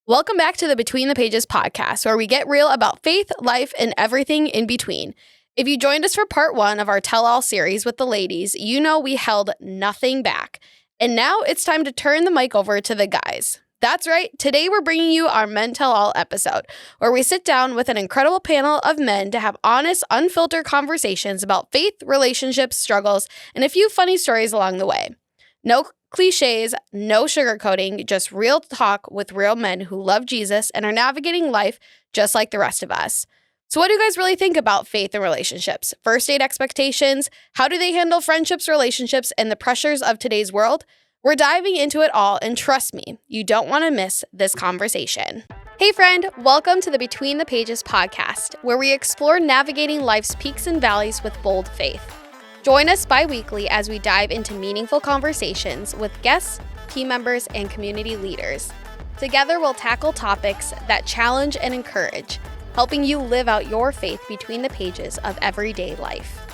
Welcome back to the Between the Pages podcast, where we get real about faith, life, and everything in between. If you joined us for part 1 of our tell-all series with the ladies, you know we held nothing back. And now it's time to turn the mic over to the guys. That's right, today we're bringing you our Men Tell All episode, where we sit down with an incredible panel of men to have honest, unfiltered conversations about faith, relationships, struggles, and a few funny stories along the way. No cliches, no sugarcoating, just real talk with real men who love Jesus and are navigating life just like the rest of us. So what do you guys really think about faith and relationships? First date expectations? How do they handle friendships, relationships, and the pressures of today's world? We're diving into it all, and trust me, you don't want to miss this conversation. Hey friend, welcome to the Between the Pages podcast, where we explore navigating life's peaks and valleys with bold faith. Join us bi-weekly as we dive into meaningful conversations with guests, team members, and community leaders. Together, we'll tackle topics that challenge and encourage, helping you live out your faith between the pages of everyday life.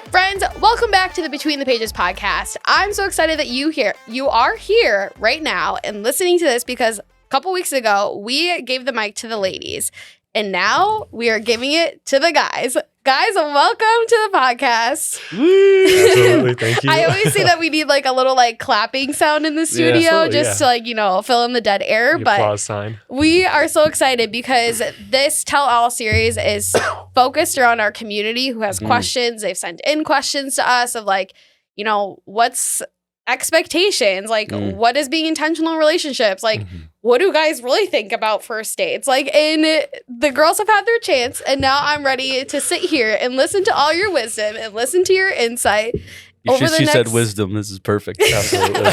Friends, welcome back to the Between the Pages podcast. I'm so excited that you are here right now and listening to this because a couple weeks ago, we gave the mic to the ladies, and now we are giving it to the guys. Guys, welcome to the podcast. Absolutely, thank you. I always say that we need like a little like clapping sound in the studio to fill in the dead air. But applause sign. We are so excited because this Tell All series is focused around our community who has questions. They've sent in questions to us of like, what's expectations? Like, what is being intentional in relationships? Like, what do guys really think about first dates? Like, and the girls have had their chance, and now I'm ready to sit here and listen to all your wisdom and listen to your insight. She said wisdom. This is perfect. Absolutely.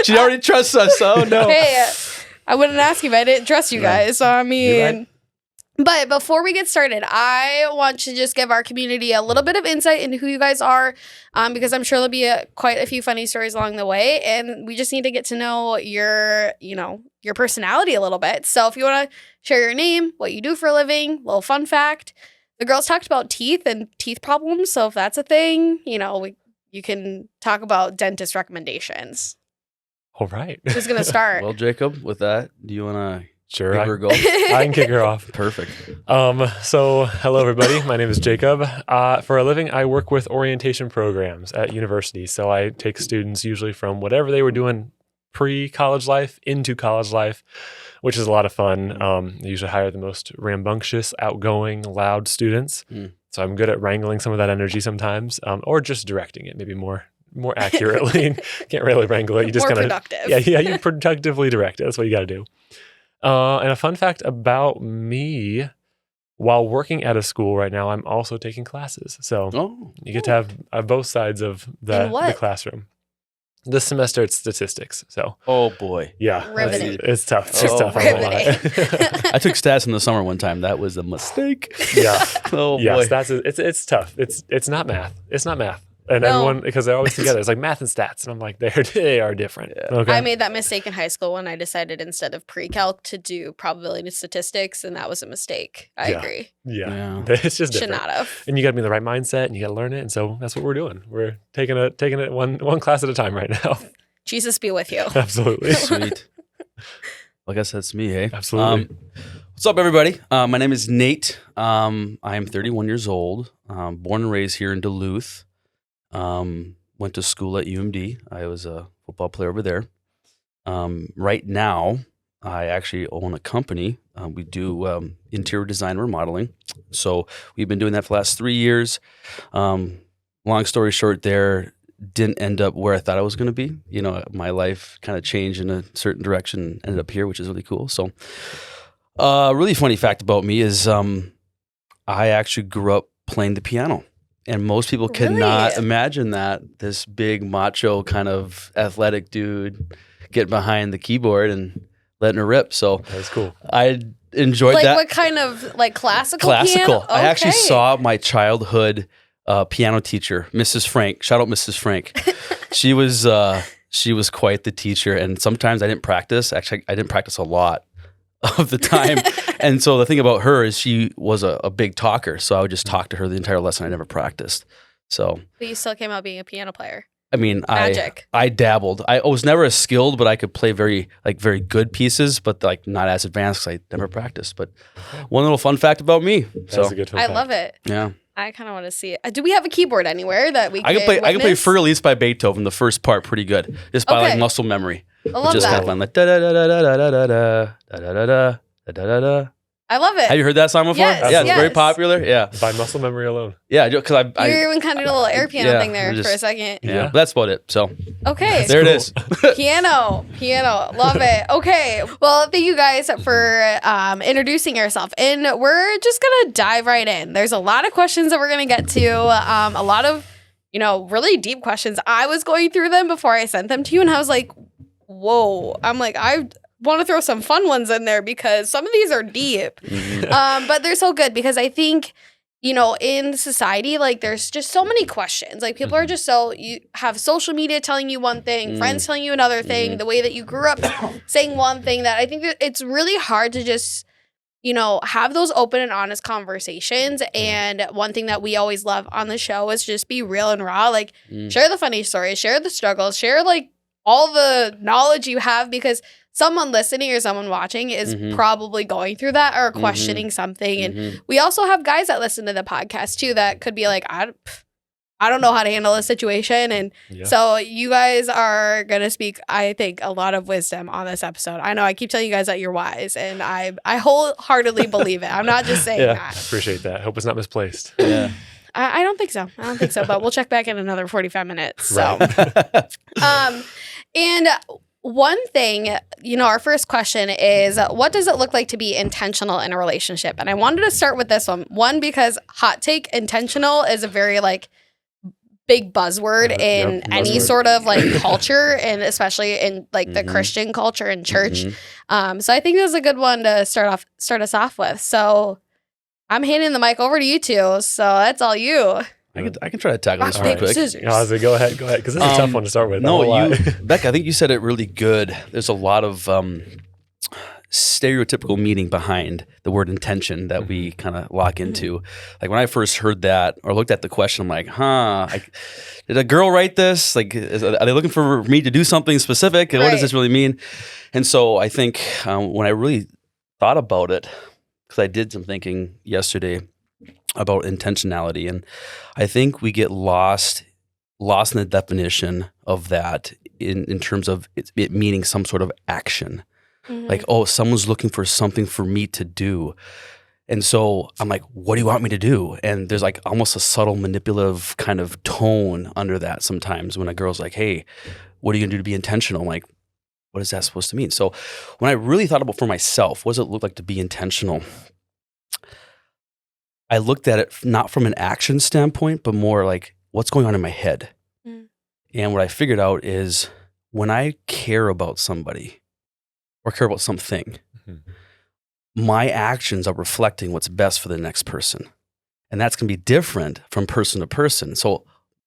She already trusts us. Oh, no. Hey, I wouldn't ask you if I didn't trust you guys. So, I mean... But before we get started, I want to just give our community a little bit of insight into who you guys are, because I'm sure there'll be quite a few funny stories along the way, and we just need to get to know your personality a little bit. So if you want to share your name, what you do for a living, little fun fact. The girls talked about teeth and teeth problems, so if that's a thing, you can talk about dentist recommendations. All right. Who's going to start? Well, Jacob, with that, do you want to... Sure. Give her a go? I can kick her off. Perfect. So hello, everybody. My name is Jacob. For a living, I work with orientation programs at universities. So I take students usually from whatever they were doing pre-college life into college life, which is a lot of fun. I usually hire the most rambunctious, outgoing, loud students. So I'm good at wrangling some of that energy sometimes, or just directing it maybe more accurately. Can't really wrangle it. You just kind of productive. Yeah, you productively direct it. That's what you got to do. And a fun fact about me, while working at a school right now, I'm also taking classes. So you get to have both sides of the classroom. This semester, it's statistics. So oh boy, yeah, riveting. It's tough. It's tough. I took stats in the summer one time. That was a mistake. Yeah. Oh yes, boy. It's tough. It's not math. It's not math. And everyone, because they're always together, it's like math and stats. And I'm like, they are different. Yeah. Okay. I made that mistake in high school when I decided instead of pre-calc to do probability and statistics, and that was a mistake. I agree. Yeah. It's just different. Should not have. And you got to be in the right mindset, and you got to learn it. And so that's what we're doing. We're taking it one class at a time right now. Jesus be with you. Absolutely. Sweet. Well, I guess that's me, hey? Absolutely. What's up, everybody? My name is Nate. I am 31 years old, born and raised here in Duluth. Went to school at UMD. I was a football player over there. Right now, I actually own a company. We do interior design and remodeling. So we've been doing that for the last 3 years. Long story short there, didn't end up where I thought I was going to be. My life kind of changed in a certain direction, ended up here, which is really cool. So really funny fact about me is I actually grew up playing the piano. And most people cannot imagine that, this big macho kind of athletic dude getting behind the keyboard and letting her rip. So that's cool. I enjoyed that. Like what kind of, like classical Classical. piano? I actually saw my childhood piano teacher, Mrs. Frank. Shout out Mrs. Frank. She was quite the teacher. And sometimes I didn't practice. Actually, I didn't practice a lot of the time. And so the thing about her is she was a big talker. So I would just talk to her the entire lesson. I never practiced. So But you still came out being a piano player. I mean, Magic. I dabbled. I was never as skilled, but I could play very good pieces, but like not as advanced because I never practiced. But one little fun fact about me. That's a good fun I fact. love it. Yeah. I kind of want to see it. Do we have a keyboard anywhere that we I can play witness? Für Elise by Beethoven, the first part, pretty good. Just by like muscle memory. I love just that. have fun. Like da da da da da da da da da da da da da. I love it. Have you heard that song before? Yes, Yeah, it's very yes. popular. Yeah. By muscle memory alone. Yeah, because I You even kind of did a little air piano thing there just- for a second. yeah, but that's about it. So Okay. there it is. Piano. Love it. Okay. Well, thank you guys for introducing yourself. And we're just going to dive right in. There's a lot of questions that we're going to get to. A lot of, really deep questions. I was going through them before I sent them to you, and I was like, whoa. I'm like, I want to throw some fun ones in there because some of these are deep. But they're so good because I think, in society, like there's just so many questions. Like people are just you have social media telling you one thing, friends telling you another thing, the way that you grew up saying one thing, that I think that it's really hard to just, have those open and honest conversations. And one thing that we always love on the show is just be real and raw. Like share the funny stories, share the struggles, share like all the knowledge you have, because someone listening or someone watching is probably going through that or questioning something. And we also have guys that listen to the podcast too that could be like, I don't know how to handle a situation. And so you guys are going to speak, I think, a lot of wisdom on this episode. I know I keep telling you guys that you're wise, and I wholeheartedly believe it. I'm not just saying that. I appreciate that. Hope it's not misplaced. Yeah. I don't think so. But we'll check back in another 45 minutes. So, and one thing, our first question is, what does it look like to be intentional in a relationship? And I wanted to start with this one. One, because hot take, intentional is a very big buzzword in any sort of culture, and especially in the Christian culture and church. So I think this is a good one to start us off with. So I'm handing the mic over to you two. So that's all you. I can try to tackle this Rock, real paper, quick. scissors. I was like, go ahead, because this is a tough one to start with. No, Beck, I think you said it really good. There's a lot of stereotypical meaning behind the word intention that we kind of lock into. Like when I first heard that or looked at the question, I'm like, did a girl write this? Like, are they looking for me to do something specific? And what does this really mean? And so I think when I really thought about it, because I did some thinking yesterday about intentionality, and I think we get lost in the definition of that in terms of it meaning some sort of action. Like, oh, someone's looking for something for me to do. And so I'm like, what do you want me to do? And there's almost a subtle manipulative kind of tone under that sometimes when a girl's like, hey, what are you going to do to be intentional? I'm like, what is that supposed to mean? So when I really thought about for myself, what does it look like to be intentional? I looked at it not from an action standpoint, but more like what's going on in my head. And what I figured out is when I care about somebody or care about something, my actions are reflecting what's best for the next person. And that's going to be different from person to person. So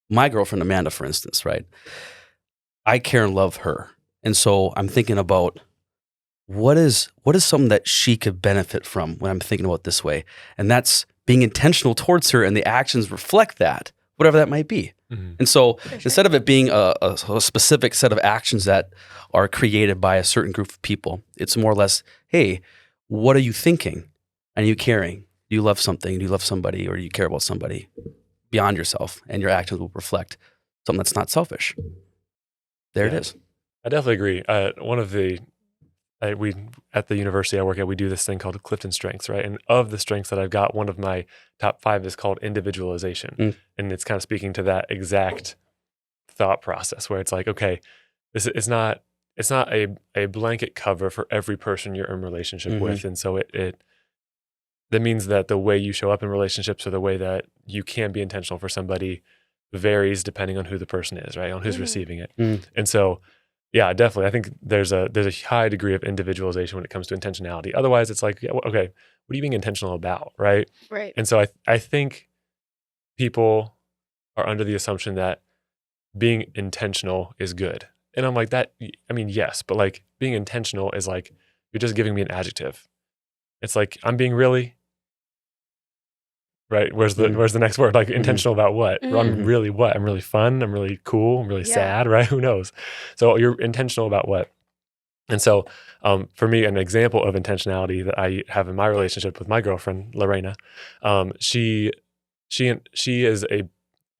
my girlfriend, Amanda, for instance, right? I care and love her. And so I'm thinking about what is something that she could benefit from when I'm thinking about it this way. And that's being intentional towards her, and the actions reflect that, whatever that might be. And so instead of it being a specific set of actions that are created by a certain group of people, it's more or less, hey, what are you thinking? Are you caring? Do you love something? Do you love somebody? Or do you care about somebody beyond yourself? And your actions will reflect something that's not selfish. There it is. I definitely agree. One of we at the university I work at, we do this thing called Clifton Strengths, right? And of the strengths that I've got, one of my top 5 is called individualization. And it's kind of speaking to that exact thought process where it's like, okay, it's not a blanket cover for every person you're in relationship with. And so that means that the way you show up in relationships or the way that you can be intentional for somebody varies depending on who the person is, right? On who's receiving it. And so, yeah, definitely. I think there's a high degree of individualization when it comes to intentionality. Otherwise, it's like, okay, what are you being intentional about, right? Right. And so I think people are under the assumption that being intentional is good. And I'm like, that, I mean, yes, but being intentional is like, you're just giving me an adjective. It's like, I'm being really right? Where's the next word? Like intentional about what? I'm really what? I'm really fun. I'm really cool. I'm really sad, right? Who knows? So you're intentional about what? And so for me, an example of intentionality that I have in my relationship with my girlfriend, Lorena, she is a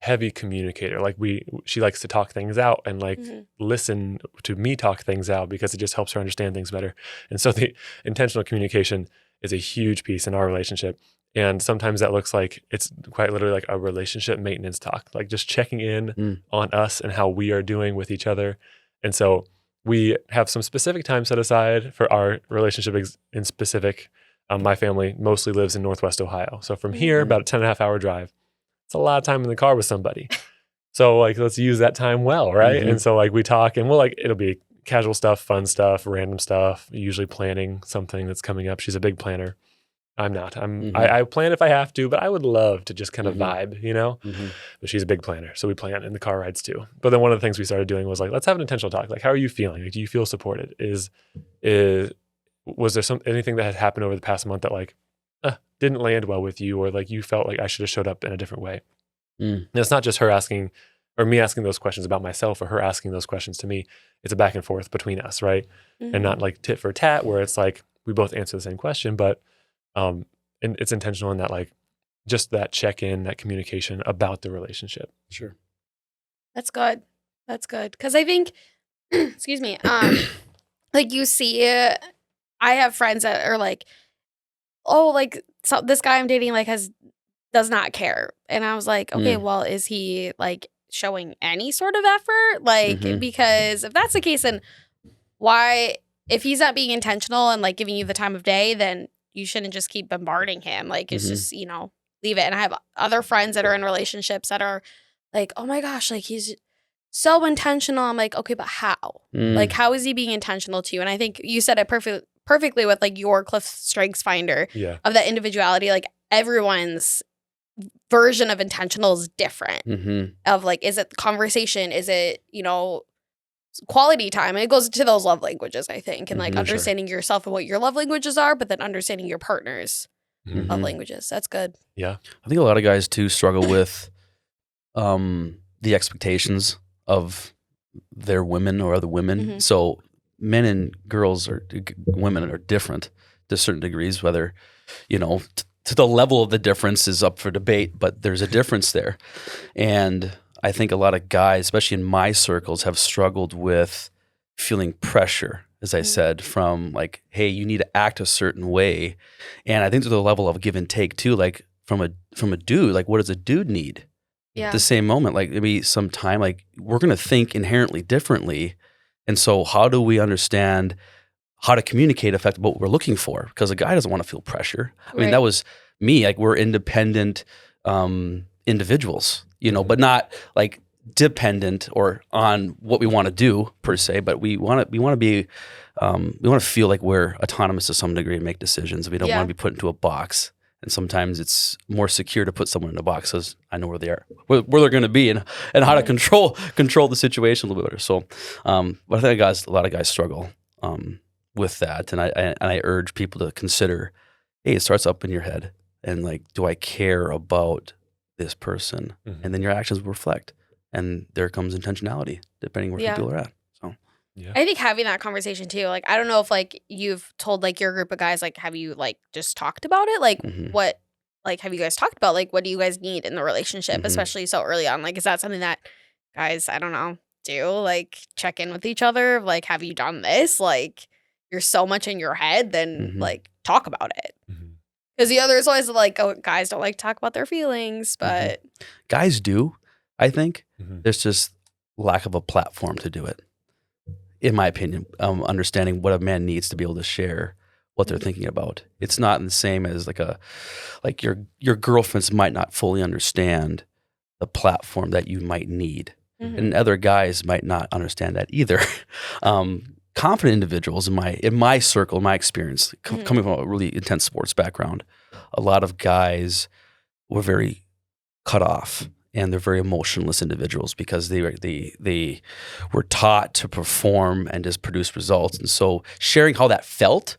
heavy communicator. Like she likes to talk things out and like listen to me talk things out because it just helps her understand things better. And so the intentional communication is a huge piece in our relationship. And sometimes that looks like it's quite literally like a relationship maintenance talk, like just checking in on us and how we are doing with each other. And so we have some specific time set aside for our relationship in specific. My family mostly lives in Northwest Ohio. So from here, about a 10.5-hour drive. It's a lot of time in the car with somebody. So like, let's use that time well, right? And so like we talk and it'll be casual stuff, fun stuff, random stuff, usually planning something that's coming up. She's a big planner. I'm not. I plan if I have to, but I would love to just kind of vibe, you know? But she's a big planner. So we plan in the car rides too. But then one of the things we started doing was like, let's have an intentional talk. Like, how are you feeling? Like, do you feel supported? Was there anything that had happened over the past month that like didn't land well with you, or like you felt like I should have showed up in a different way? And it's not just her asking or me asking those questions about myself or her asking those questions to me. It's a back and forth between us, right? And not like tit for tat where it's like we both answer the same question, but and it's intentional in that like just that check-in, that communication about the relationship. Sure. That's good. That's good. Because I think, excuse me, like you see, I have friends that are like, oh, like so this guy I'm dating like does not care. And I was like, okay, well, is he like showing any sort of effort? Like, because if that's the case, then why, if he's not being intentional and like giving you the time of day, then you shouldn't just keep bombarding him. Like, it's just, leave it. And I have other friends that are in relationships that are like, oh my gosh, like he's so intentional. I'm like, okay, but how? Like, how is he being intentional to you? And I think you said it perfectly with like your Cliff Strengths Finder of that individuality. Like everyone's version of intentional is different. Of like, is it conversation? Is it, quality time? And it goes to those love languages, I think, and like understanding yourself and what your love languages are, but then understanding your partner's love languages. That's good. Yeah. I think a lot of guys too struggle with the expectations of their women or other women. So men and women are different to certain degrees, whether, to the level of the difference is up for debate, but there's a difference there. And I think a lot of guys, especially in my circles, have struggled with feeling pressure, as I said, from like, hey, you need to act a certain way. And I think there's a level of give and take too, like from a dude, like what does a dude need? At the same moment, like maybe some time, like we're going to think inherently differently. And so how do we understand how to communicate effectively what we're looking for? Because a guy doesn't want to feel pressure. I mean, that was me. Like we're independent individuals, but not like dependent or on what we want to do per se. But we want to be, we want to feel like we're autonomous to some degree and make decisions. We don't want to be put into a box. And sometimes it's more secure to put someone in a box because I know where they are, where they're going to be, and how to control the situation a little bit better. So, but I think a lot of guys struggle with that, and I urge people to consider, hey, it starts up in your head, and like, do I care about this person? And then your actions reflect, and there comes intentionality depending where people are at. So. Yeah. I think having that conversation too, like, I don't know if like you've told like your group of guys, like, have you like just talked about it? Like what, like, have you guys talked about like, what do you guys need in the relationship, especially so early on? Like, is that something that guys, I don't know, do like check in with each other? Like, have you done this? Like, you're so much in your head, then like talk about it. Because the other is always like, oh, guys don't like to talk about their feelings, but guys do, I think. There's just lack of a platform to do it. In my opinion, understanding what a man needs to be able to share what they're thinking about. It's not the same as like your girlfriends might not fully understand the platform that you might need. And other guys might not understand that either. Confident individuals in my circle, in my experience, coming from a really intense sports background, a lot of guys were very cut off. And they're very emotionless individuals because they were taught to perform and just produce results. And so sharing how that felt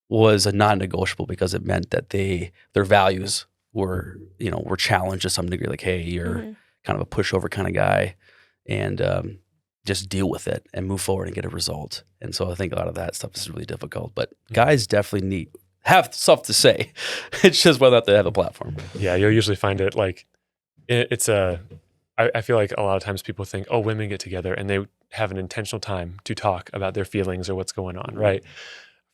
was a non-negotiable because it meant that their values we're challenged to some degree. Like, hey, you're kind of a pushover kind of guy, and just deal with it and move forward and get a result. And so I think a lot of that stuff is really difficult. But guys definitely have stuff to say. It's just whether or not they have a platform. Yeah, you'll usually find it like I feel like a lot of times people think, oh, women get together and they have an intentional time to talk about their feelings or what's going on, right?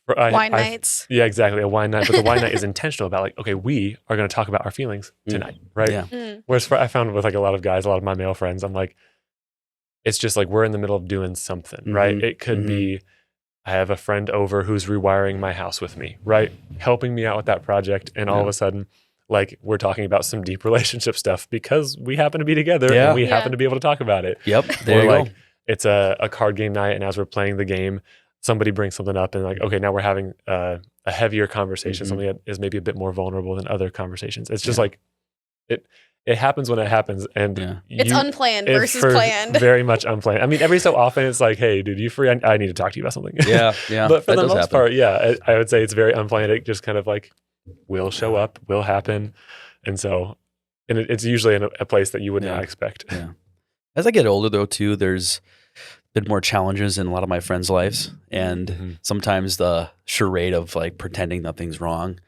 Wine nights. Yeah, exactly. A wine night. But the wine night is intentional about like, okay, we are going to talk about our feelings tonight, right? Yeah. Whereas I found with like a lot of guys, a lot of my male friends, I'm like, it's just like we're in the middle of doing something, right? It could be, I have a friend over who's rewiring my house with me, right? Helping me out with that project. And all of a sudden, like we're talking about some deep relationship stuff because we happen to be together and we happen to be able to talk about it. Yep. There you like, go. It's a card game night. And as we're playing the game, somebody brings something up and like, okay, now we're having a heavier conversation, something that is maybe a bit more vulnerable than other conversations. It's just like, it happens when it happens, and it's unplanned versus planned. Very much unplanned. I mean, every so often it's like, hey, dude, you free? I need to talk to you about something. Yeah. But for the most part, I would say it's very unplanned. It just kind of like will show up, will happen, and so, and it's usually in a place that you would not expect. Yeah. As I get older, though, too, there's been more challenges in a lot of my friends' lives, and sometimes the charade of like pretending nothing's wrong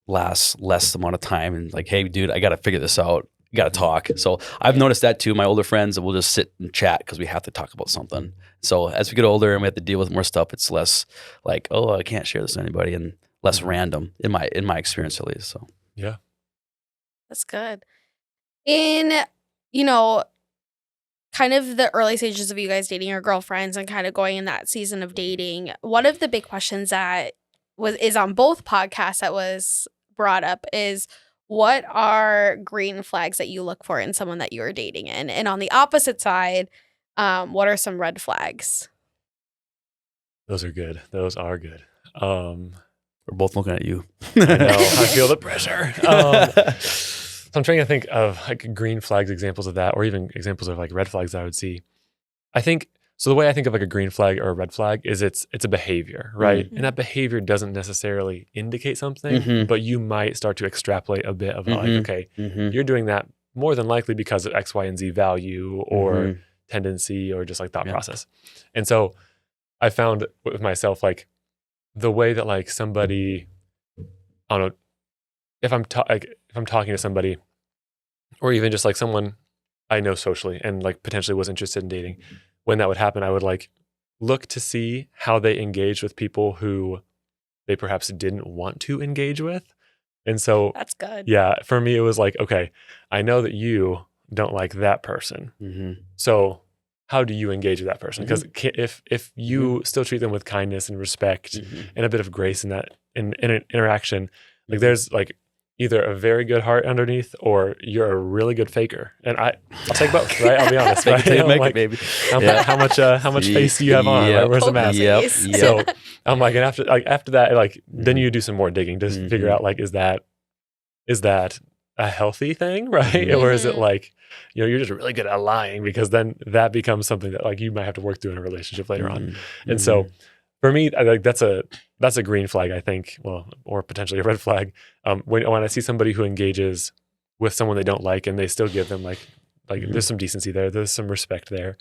lasts less amount of time, and like, hey, dude, I got to figure this out. You got to talk. So I've noticed that too. My older friends will just sit and chat because we have to talk about something. So as we get older and we have to deal with more stuff, it's less like, oh, I can't share this with anybody, and less random in my experience at least. So yeah, that's good. In kind of the early stages of you guys dating your girlfriends and kind of going in that season of dating, one of the big questions that is on both podcasts that was brought up is, what are green flags that you look for in someone that you're dating in? And on the opposite side, what are some red flags? Those are good. We're both looking at you. I know. I feel the pressure. So I'm trying to think of like green flags examples of that, or even examples of like red flags that I would see. I think so. The way I think of like a green flag or a red flag is it's a behavior, right? And that behavior doesn't necessarily indicate something, but you might start to extrapolate a bit of like, okay, you're doing that more than likely because of X, Y, and Z value or tendency or just like thought process. And so I found with myself, like the way that like somebody, I don't know, if I'm talking to somebody, or even just like someone I know socially and like potentially was interested in dating, when that would happen, I would like look to see how they engage with people who they perhaps didn't want to engage with. And so that's good. Yeah, for me, it was like, okay, I know that you don't like that person. So how do you engage with that person? Because if you still treat them with kindness and respect and a bit of grace in that in an interaction, like there's like either a very good heart underneath, or you're a really good faker. And I'll take both, right? I'll be honest. Make right? it, make like, it, baby. How much face do you have on? Right? Where's the mask? So I'm like, and after that, like then you do some more digging to figure out like, is that a healthy thing, right? Or is it like, you're just really good at lying, because then that becomes something that like you might have to work through in a relationship later on. And so for me, I think that's a green flag, I think, or potentially a red flag. When I see somebody who engages with someone they don't like and they still give them like there's some decency there, there's some respect there.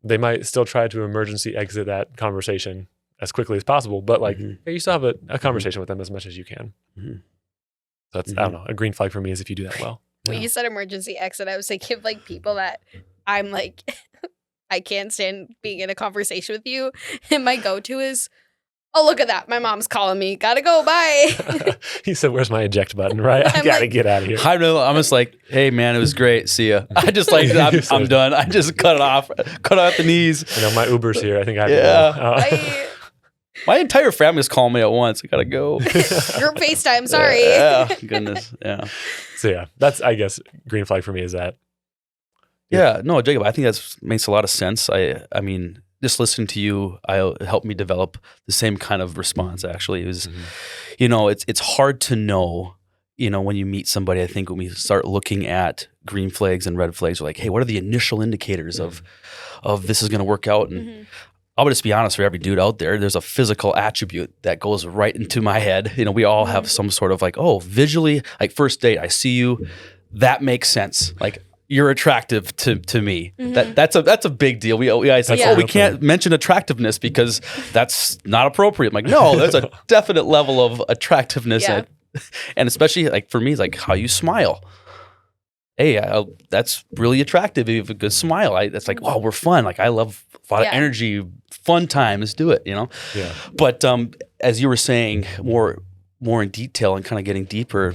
They might still try to emergency exit that conversation as quickly as possible, but like hey, you still have a conversation with them as much as you can. So that's, I don't know, a green flag for me is if you do that well. When you said emergency exit, I was thinking of like people that I'm like, I can't stand being in a conversation with you. And my go-to is, oh, look at that. My mom's calling me. Gotta go. Bye. He said, where's my eject button, right? I gotta get out of here. I'm just like, hey, man, it was great. See ya. I just like, I'm done. I just cut it off. Cut out the knees. My Uber's here. I think I have to go. My entire family's calling me at once. I gotta go. Group FaceTime. Sorry. Goodness. Yeah. So yeah, that's, I guess, green flag for me is that. Yeah. No, Jacob, I think that makes a lot of sense. I mean, just listening to you, helped me develop the same kind of response. Actually, it was, it's hard to know, when you meet somebody. I think when we start looking at green flags and red flags, we're like, hey, what are the initial indicators of this is going to work out? And I'll just be honest, for every dude out there, there's a physical attribute that goes right into my head. You know, we all have some sort of like, oh, visually, like first date, I see you, that makes sense. Like, you're attractive to me. That's a big deal. We guys like, we can't mention attractiveness because that's not appropriate. I'm like, no, there's a definite level of attractiveness, and especially like for me, like how you smile. Hey, that's really attractive. You have a good smile. That's like, wow, we're fun. Like I love a lot of energy, fun time. Let's do it. You know. Yeah. But as you were saying, more in detail and kind of getting deeper,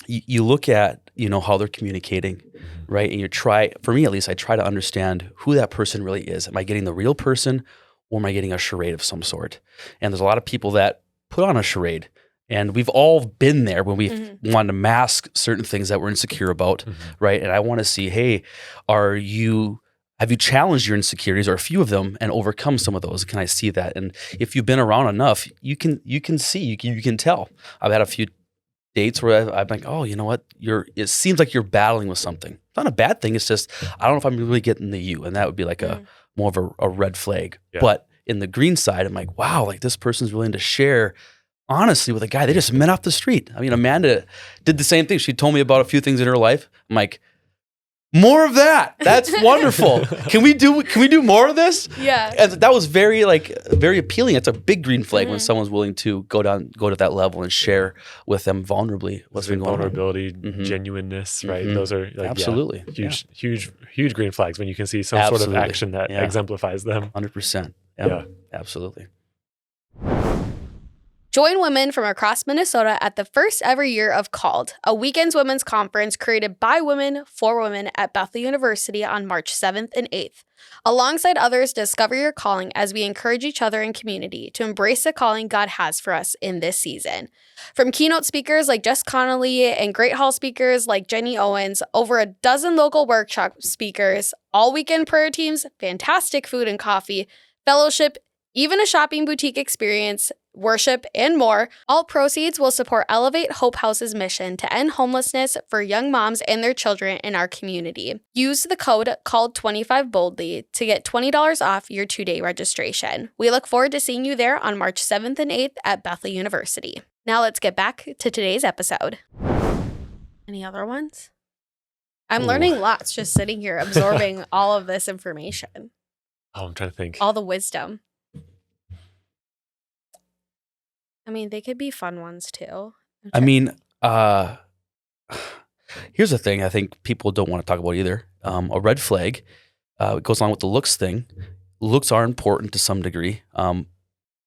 you look at how they're communicating, right? And for me at least, I try to understand who that person really is. Am I getting the real person, or am I getting a charade of some sort? And there's a lot of people that put on a charade. And we've all been there when we've wanted to mask certain things that we're insecure about, right? And I want to see, hey, have you challenged your insecurities, or a few of them, and overcome some of those? Can I see that? And if you've been around enough, you can tell. I've had a few dates where I'm like, oh, you know what? It seems like you're battling with something. It's not a bad thing. It's just, I don't know if I'm really getting the you. And that would be like more of a red flag. Yeah. But in the green side, I'm like, wow, like this person's willing to share honestly with a guy they just met off the street. I mean, Amanda did the same thing. She told me about a few things in her life. I'm like, more of that. That's wonderful. Can we do more of this? Yeah. And that was very appealing. It's a big green flag when someone's willing to go to that level and share with them vulnerably what's been going on. Vulnerability, genuineness, right? Those are like, absolutely huge green flags when you can see some sort of action that exemplifies them. 100%. Yeah. Absolutely. Join women from across Minnesota at the first ever year of Called, a weekends women's conference created by women for women at Bethel University on March 7th and 8th. Alongside others, discover your calling as we encourage each other in community to embrace the calling God has for us in this season. From keynote speakers like Jess Connolly and Great Hall speakers like Jenny Owens, over a dozen local workshop speakers, all weekend prayer teams, fantastic food and coffee, fellowship, even a shopping boutique experience, worship, and more, all proceeds will support Elevate Hope House's mission to end homelessness for young moms and their children in our community. Use the code CALLED25 boldly to get $20 off your 2-day registration. We look forward to seeing you there on March 7th and 8th at Bethel University. Now let's get back to today's episode. Any other ones? I'm learning lots just sitting here absorbing all of this information. Oh, I'm trying to think. All the wisdom. I mean, they could be fun ones too. I mean, here's the thing I think people don't want to talk about either. A red flag, it goes along with the looks thing. Looks are important to some degree.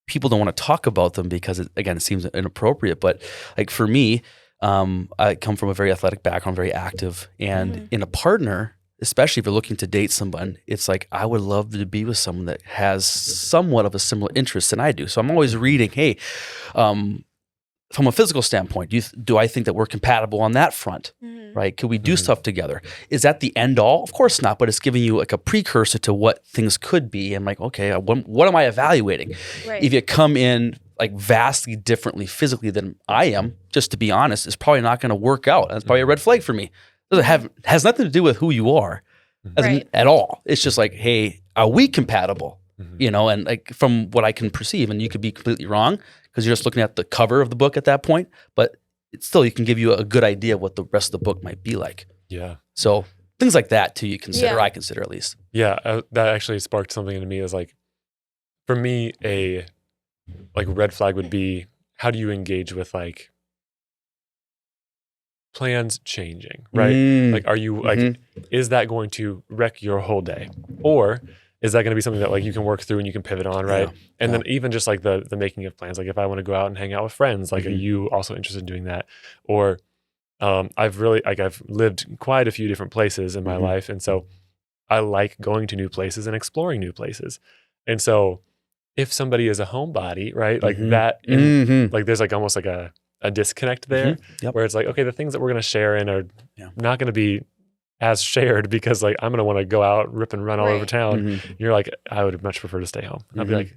People don't want to talk about them because, it seems inappropriate. But like for me, I come from a very athletic background, very active. And in a partner, especially if you're looking to date someone, it's like, I would love to be with someone that has somewhat of a similar interest than I do. So I'm always reading, hey, from a physical standpoint, do I think that we're compatible on that front, right? Could we do stuff together? Is that the end all? Of course not, but it's giving you like a precursor to what things could be. And like, okay, what am I evaluating? Right. If you come in like vastly differently physically than I am, just to be honest, it's probably not going to work out. That's probably a red flag for me. Has nothing to do with who you are at all. It's just like, hey, are we compatible? And like from what I can perceive, and you could be completely wrong because you're just looking at the cover of the book at that point, but it's still, you can give you a good idea of what the rest of the book might be like. Yeah. So things like that too, you consider, I consider at least. Yeah. That actually sparked something in me. Is like, for me, a like red flag would be, how do you engage with like plans changing, right? Like, are you like, is that going to wreck your whole day? Or is that going to be something that like you can work through and you can pivot on, right? Yeah. And then even just like the making of plans, like if I want to go out and hang out with friends, like are you also interested in doing that? Or I've lived quite a few different places in my life. And so I like going to new places and exploring new places. And so if somebody is a homebody, right? Like that, like there's like almost like a disconnect there where it's like, okay, the things that we're going to share in are not going to be as shared because like I'm going to want to go out, rip and run all over town. And you're like, I would much prefer to stay home. And I'd be like,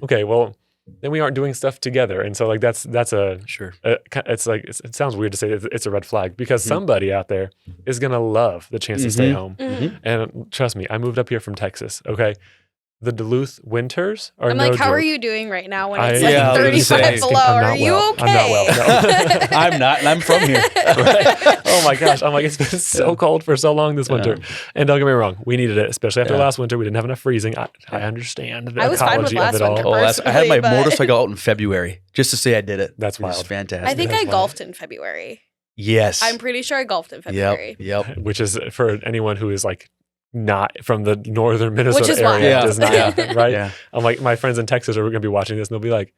okay, well, then we aren't doing stuff together. And so like that's a sure. It's like it sounds weird to say it's a red flag because somebody out there is going to love the chance to stay home. And trust me, I moved up here from Texas. Okay. the Duluth winters are I'm no like, how joke. are you doing right now when I- it's Yeah, I like was gonna 35 say, below? I'm Are not you well. okay? I'm not well. No. I'm not, and I'm from here. Right? Oh my gosh. I'm like, it's been so cold for so long this winter. Yeah. And don't get me wrong, we needed it, especially after Yeah. last winter. We didn't have enough freezing. I understand the I was fine with ecology last of it all. winter. Oh, I had my Personally, but- motorcycle out in February just to say I did it. That's It was wild. fantastic. I think That's I wild. golfed in February. Yes. I'm pretty sure I golfed in February. Yep. Which is for anyone who is like not from the northern Minnesota is area, wild. does not Yeah. happen, right? Yeah. I'm like, my friends in Texas are going to be watching this and they'll be like,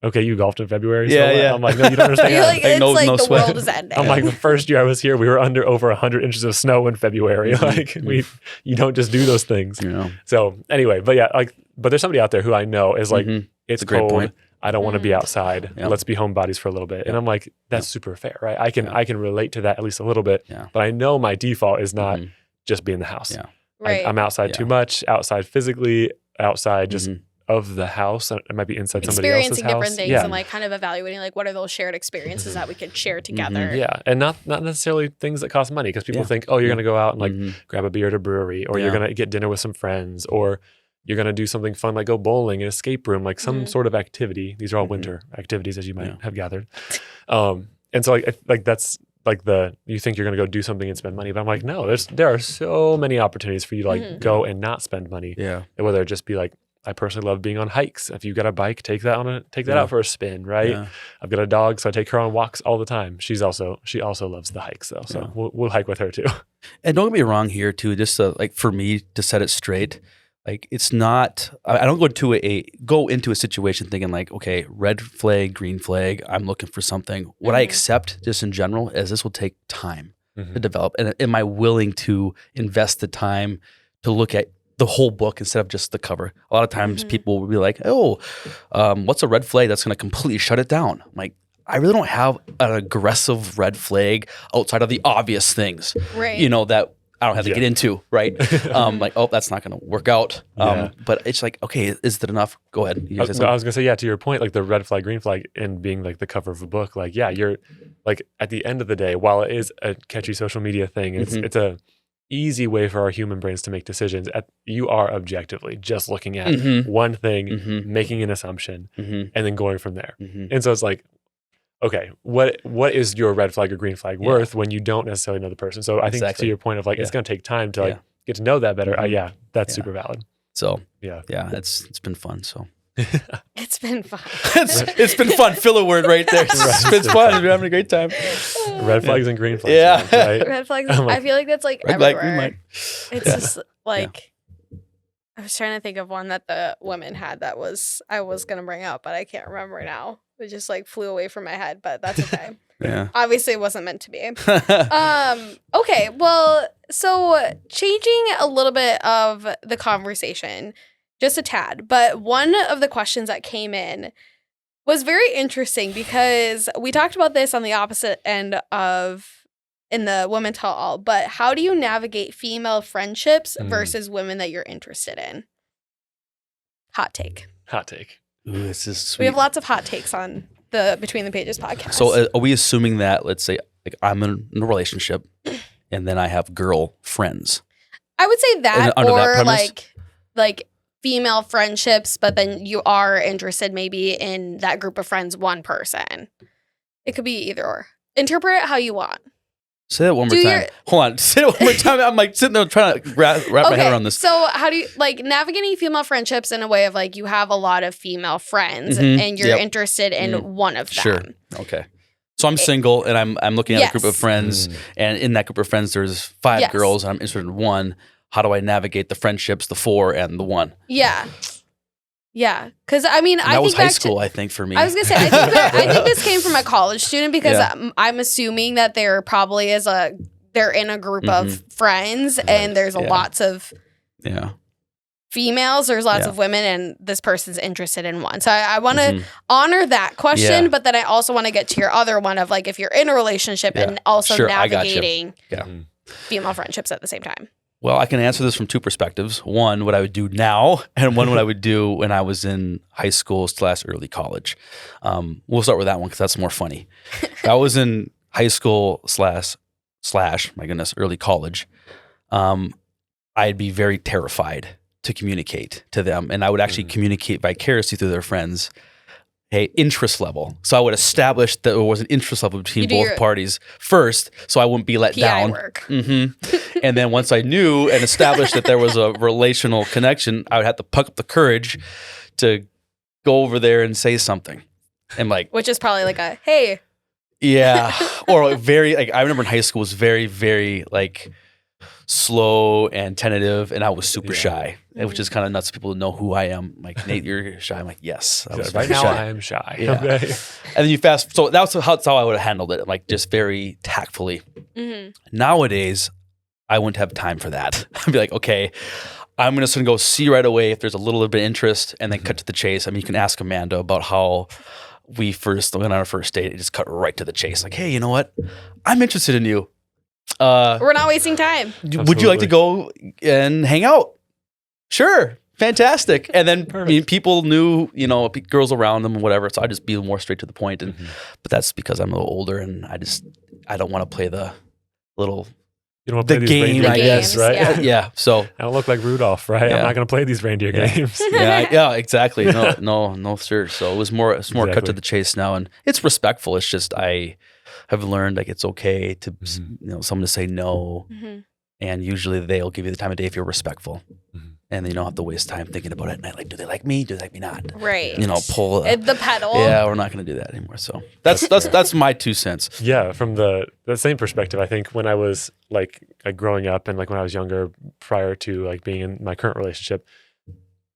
okay, you golfed in February? Yeah, what? yeah. I'm like, no, you don't understand. You're like, it's no- like no the sweat. world is ending. I'm like, the first year I was here, we were under over 100 inches of snow in February. Mhm. Like, you don't just do those things. You know. So anyway, but yeah, like, but there's somebody out there who I know is like, Mhm. it's a great cold. point. I don't want to be Mhm. outside. Yeah. Let's be homebodies for a little bit. And Yeah. I'm like, that's super fair, right? I Yeah. can relate to that at least a little bit. Yeah. But I know my default is not Mhm. just be in the house. Yeah. Right. I'm outside Yeah. too much, outside physically, outside just Mhm. of the house. It might be inside somebody else's Experiencing house. different things Yeah. and like kind of evaluating like what are those shared experiences that we could share together. Yeah. And not necessarily things that cost money because people Yeah. think, oh, you're Yeah. going to go out and like Mhm. grab a beer at a brewery or you're Yeah. going to get dinner with some friends or you're going to do something fun like go bowling, an escape room, like some Mhm. sort of activity. These are all Mhm. winter activities as you might Yeah. have gathered. And so like that's like you think you're going to go do something and spend money, but I'm like, no, there are so many opportunities for you to like Mhm. go and not spend money. Yeah. And whether it just be like, I personally love being on hikes. If you've got a bike, take that Yeah. out for a spin, right? Yeah. I've got a dog, so I take her on walks all the time. She also loves the hikes though, so Yeah. we'll hike with her too. And don't get me wrong here too. Just like for me to set it straight, like it's not. I don't go into a situation thinking like, okay, red flag, green flag. I'm looking for something. What I Mhm. accept just in general is this will take time to Mhm. develop. And am I willing to invest the time to look at the whole book instead of just the cover? A lot of times Mhm. people will be like, oh, what's a red flag that's going to completely shut it down? I'm like, I really don't have an aggressive red flag outside of the obvious things, Right. you know, that I don't have to Yeah. get into, right? Like, oh, that's not going to work out. Yeah. But it's like, okay, is that enough? Go ahead. You I say was something? going to say, yeah, to your point, like the red flag, green flag, and being like the cover of a book, like, yeah, you're like at the end of the day, while it is a catchy social media thing, Mhm. it's a easy way for our human brains to make decisions. You are objectively just looking at Mhm. one thing, Mhm. making an assumption, Mhm. and then going from there. Mhm. And so it's like, okay, what is your red flag or green flag Yeah. worth when you don't necessarily know the person? So I think to Exactly. your point of like, it's Yeah. going to take time to like Yeah. get to know that better. Mhm. Yeah, that's Yeah. super valid. So Yeah. yeah, it's been fun. So It's been fun. it's been fun. Fill a word right there. It's been fun. We've been having a great time. Red flags and green flags. Yeah. Right? Red flags. I'm like, I feel like that's like Red light, everywhere. green light. It's Yeah. just like I was trying to think of one that the women had that I was gonna bring up, but I can't remember now. It just like flew away from my head, but that's okay. Yeah. Obviously, it wasn't meant to be. Okay, well, so changing a little bit of the conversation, just a tad, but one of the questions that came in was very interesting because we talked about this on the opposite end of in the Women Tell All, but how do you navigate female friendships Mm. versus women that you're interested in? Hot take. Hot take. Ooh, this is sweet. We have lots of hot takes on the Between the Pages podcast. So are we assuming that, let's say, like I'm in a relationship and then I have girl friends? I would say that, under that or premise? like female friendships, but then you are interested maybe in that group of friends, one person. It could be either or. Interpret it how you want. Say that one more Do time. your- Hold on. Say it one more time. I'm like sitting there trying to wrap my head around this. So how do you like navigating female friendships in a way of like you have a lot of female friends Mhm. and you're Yep. interested in Mm. one of them? Sure. Okay. So I'm single and I'm looking at a group of Yes. friends, and in that group of friends there's 5 Yes. girls and I'm interested in one. How do I navigate the friendships, the 4 and the 1? Yeah. Yeah. Because I mean, And I that think was high back school, I think, for me. I was gonna say, I think this came from a college student because Yeah. I'm assuming that there probably is they're in a group of friends and there's Yeah. lots of Yeah. females, there's lots Yeah. of women, and this person's interested in one. So I want to Mhm. honor that question, Yeah. but then I also want to get to your other one of like if you're in a relationship Yeah. and also Sure, I got you. navigating Yeah. female friendships at the same time. Well, I can answer this from 2 perspectives. One, what I would do now, and one, what I would do when I was in high school / early college. We'll start with that one because that's more funny. I was in high school / my goodness, early college. I'd be very terrified to communicate to them. And I would actually communicate vicariously through their friends. Hey, interest level. So I would establish that there was an interest level between both parties first, so I wouldn't be let PI down. Work. And then once I knew and established that there was a relational connection, I would have to puck up the courage to go over there and say something. And like, which is probably like a, hey. Yeah. Or very, like, I remember in high school was very, very like slow and tentative, and I was super shy, which is kind of nuts. People to know who I am. Like, Nate, you're shy. I'm like, yes. I was right now, shy. I am shy. Yeah. Okay. And then you fast. So that's how I would have handled it. Like, just very tactfully. Nowadays, I wouldn't have time for that. I'd be like, okay, I'm just going to go see right away if there's a little bit of interest, and then cut to the chase. I mean, you can ask Amanda about how we first went on our first date and just cut right to the chase. Like, hey, you know what? I'm interested in you. We're not wasting time. Would you like to go and hang out? Sure. Fantastic. And then I mean, people knew, girls around them and whatever. So I just be more straight to the point. And but that's because I'm a little older and I don't want to play the little you don't want to play the these game, reindeer I games, guess. right? Yeah. So I don't look like Rudolph, right? Yeah. I'm not going to play these reindeer games. yeah, exactly. No, sir. So it was more cut to Exactly. the chase now, and it's respectful. It's just I have learned like it's okay to someone to say no, and usually they'll give you the time of day if you're respectful, and then you don't have to waste time thinking about it at night. Like, do they like me? Do they like me not? Right. Pull the pedal. Yeah, we're not going to do that anymore. So that's my 2 cents. Yeah, from the same perspective, I think when I was like growing up and like when I was younger, prior to like being in my current relationship,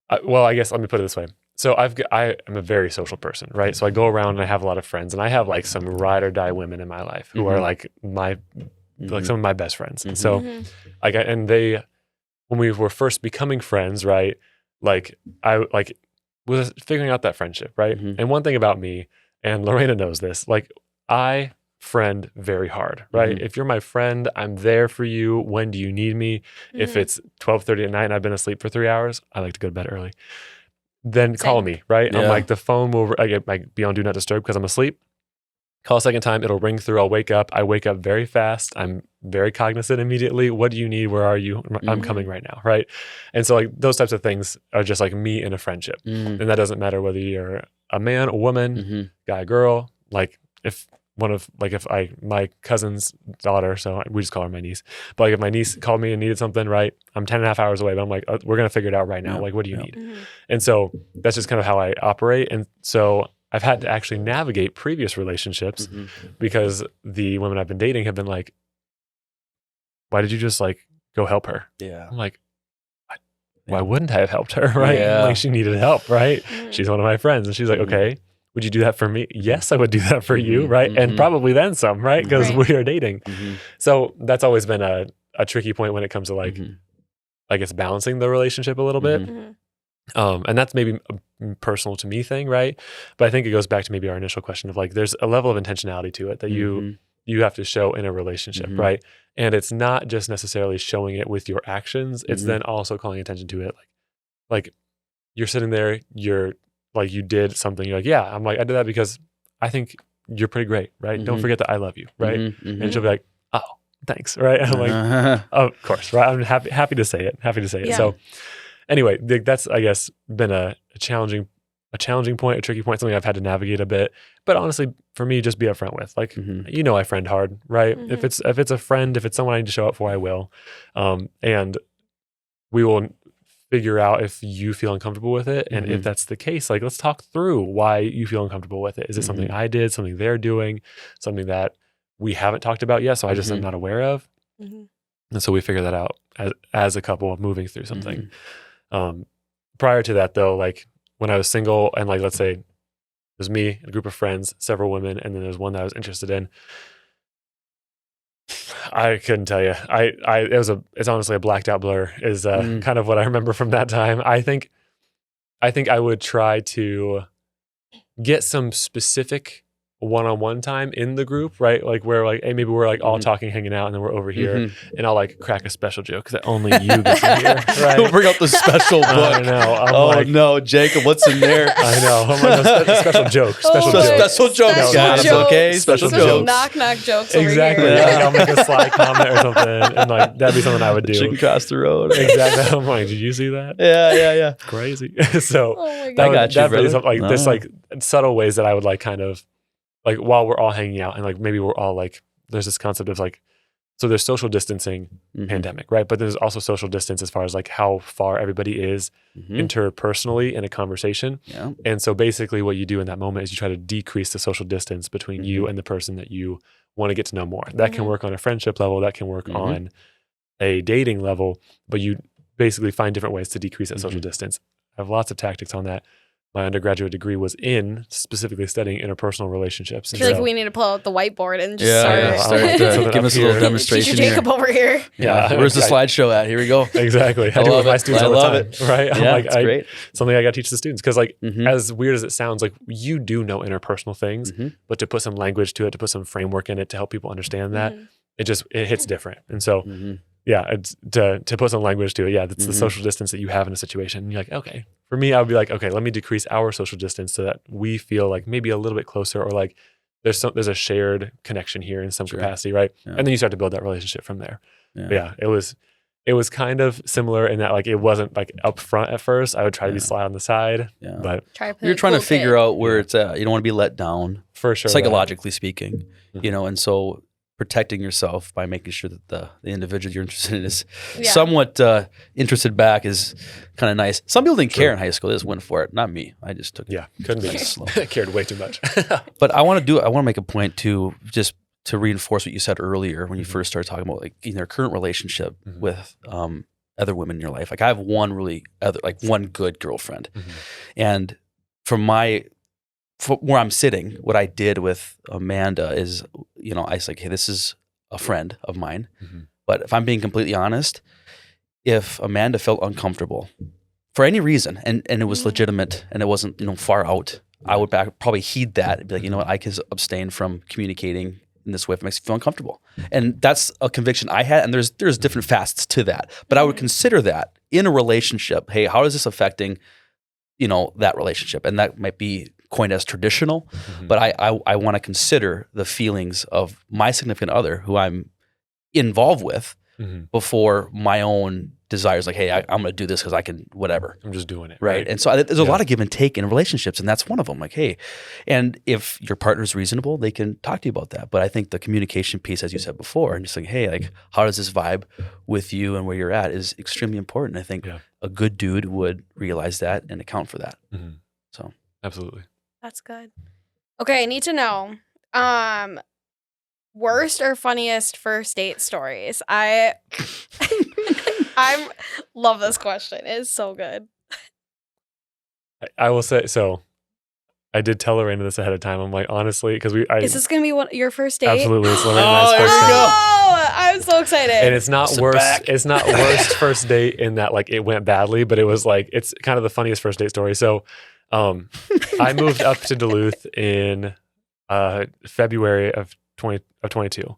I guess let me put it this way. So I am a very social person, right? So I go around and I have a lot of friends, and I have like some ride or die women in my life who are like like some of my best friends. And so like and they, when we were first becoming friends, right? Like I was figuring out that friendship, right? And one thing about me, and Lorena knows this, like I friend very hard, right? If you're my friend, I'm there for you. When do you need me? If it's 12:30 at night and I've been asleep for 3 hours, I like to go to bed early. Then call me, right? Yeah. I'm like, the phone will be on do not disturb because I'm asleep. Call a second time, it'll ring through. I'll wake up. I wake up very fast. I'm very cognizant immediately. What do you need? Where are you? I'm coming right now, right? And so like those types of things are just like me in a friendship. And that doesn't matter whether you're a man, a woman, guy, girl. Like if my cousin's daughter, so we just call her my niece, but like if my niece called me and needed something, right? I'm 10 and a half hours away, but I'm like, we're going to figure it out right now. Like, what do you need? And so that's just kind of how I operate. And so I've had to actually navigate previous relationships because the women I've been dating have been like, why did you just like go help her? Yeah. I'm like, why wouldn't I have helped her? Right. Yeah. Like she needed help. Right. She's one of my friends. And she's like, okay, would you do that for me? Yes, I would do that for you. Right. And probably then some, right? Because we are dating. So that's always been a tricky point when it comes to like, I guess, balancing the relationship a little bit. And that's maybe a personal to me thing, right? But I think it goes back to maybe our initial question of like, there's a level of intentionality to it that you have to show in a relationship, right? And it's not just necessarily showing it with your actions. It's then also calling attention to it. Like you're sitting there, you're like, you did something. You're like, yeah, I'm like, I did that because I think you're pretty great, right? Don't forget that I love you, right? And she'll be like, oh, thanks, right? And I'm like, of course, right? I'm happy to say it. Yeah. So anyway, that's, I guess, been a challenging point, a tricky point, something I've had to navigate a bit. But honestly, for me, just be upfront with, like, I friend hard, right? If it's a friend, if it's someone I need to show up for, I will. And we will figure out if you feel uncomfortable with it. And if that's the case, like, let's talk through why you feel uncomfortable with it. Is it something I did, something they're doing, something that we haven't talked about yet, so I just am not aware of? And so we figure that out as a couple moving through something. Prior to that, though, like when I was single and like, let's say it was me, a group of friends, several women, and then there's one that I was interested in, I couldn't tell you. It's honestly a blacked out blur is kind of what I remember from that time. I think I would try to get some specific one-on-one time in the group, right? Like where like, hey, maybe we're like all talking, hanging out, and then we're over here, and I'll like crack a special joke that only you get to hear, right? Don't bring up the special book. I know. No, Jacob, what's in there? I know. I'm like, special joke. Special my- joke. Special jokes, Special guys. jokes. Okay, Special special jokes. Knock jokes Exactly. over here. Like, I'll make a sly comment or something, and like that'd be something I would do. Chicken cross the road. Exactly. I'm like, did you see that? Yeah. Crazy. So Oh my I god. got you, brother. like there's Ah. like subtle ways that I would like kind of like while we're all hanging out and like maybe we're all like there's this concept of like so there's social distancing pandemic, right? But there's also social distance as far as like how far everybody is interpersonally in a conversation. Yeah. And so basically what you do in that moment is you try to decrease the social distance between you and the person that you want to get to know more. That can work on a friendship level, that can work on a dating level, but you basically find different ways to decrease that social distance. I have lots of tactics on that. My undergraduate degree was in specifically studying interpersonal relationships. I feel like we need to pull out the whiteboard and just start Start give us a little demonstration Teacher Jacob here. over here. Yeah. Where's the slideshow at? Here we go. Exactly. I do it love with my it. students I all the love time, it. right? I'm Yeah, like, it's great. something I got to teach the students because like Mhm. as weird as it sounds, like you do know interpersonal things, but to put some language to it, to put some framework in it to help people understand that, it hits different. And so yeah, it's to put some language to it. Yeah, that's the social distance that you have in a situation. And you're like, okay. For me, I would be like, okay, let me decrease our social distance so that we feel like maybe a little bit closer or like there's a shared connection here in some capacity, right? Yeah. And then you start to build that relationship from there. Yeah. But yeah, it was kind of similar in that like it wasn't like up front at first. I would try to be sly on the side, but You're trying to figure out where it's at. You don't want to be let down, for sure, psychologically speaking, you know, and so protecting yourself by making sure that the individual you're interested in is somewhat interested back is kind of nice. Some people didn't care in high school. They just went for it. Not me. I just took it. Couldn't be slow. cared way too much. But I want to make a point too, just to reinforce what you said earlier when you first started talking about like in your current relationship with other women in your life. Like I have one good girlfriend, and from where I'm sitting, what I did with Amanda is, you know, I was like, hey, this is a friend of mine. But if I'm being completely honest, if Amanda felt uncomfortable for any reason, and it was legitimate and it wasn't, you know, far out, I would probably heed that and be like, you know what, I can abstain from communicating in this way if it makes you feel uncomfortable. And that's a conviction I had, and there's different facets to that. But I would consider that in a relationship, hey, how is this affecting, you know, that relationship? And that might be coined as traditional, but I want to consider the feelings of my significant other who I'm involved with before my own desires. Like, hey, I'm going to do this because I can, whatever. I'm just doing it. Right. And so there's a lot of give and take in relationships, and that's one of them. Like, hey, and if your partner's reasonable, they can talk to you about that. But I think the communication piece, as you said before, and just like, hey, like, how does this vibe with you and where you're at is extremely important. I think a good dude would realize that and account for that. So absolutely. That's good. Okay, I need to know. Worst or funniest first date stories? I love this question. It's so good. I will say, so I did tell Lorena this ahead of time. I'm like, honestly, because is this going to be your first date? Absolutely. It's Lorena's Oh, there first we date. go. Oh, I'm so excited. And it's not Sit worse. back. It's not worst first date in that like it went badly, but it was like, it's kind of the funniest first date story. So I moved up to Duluth in February of 22.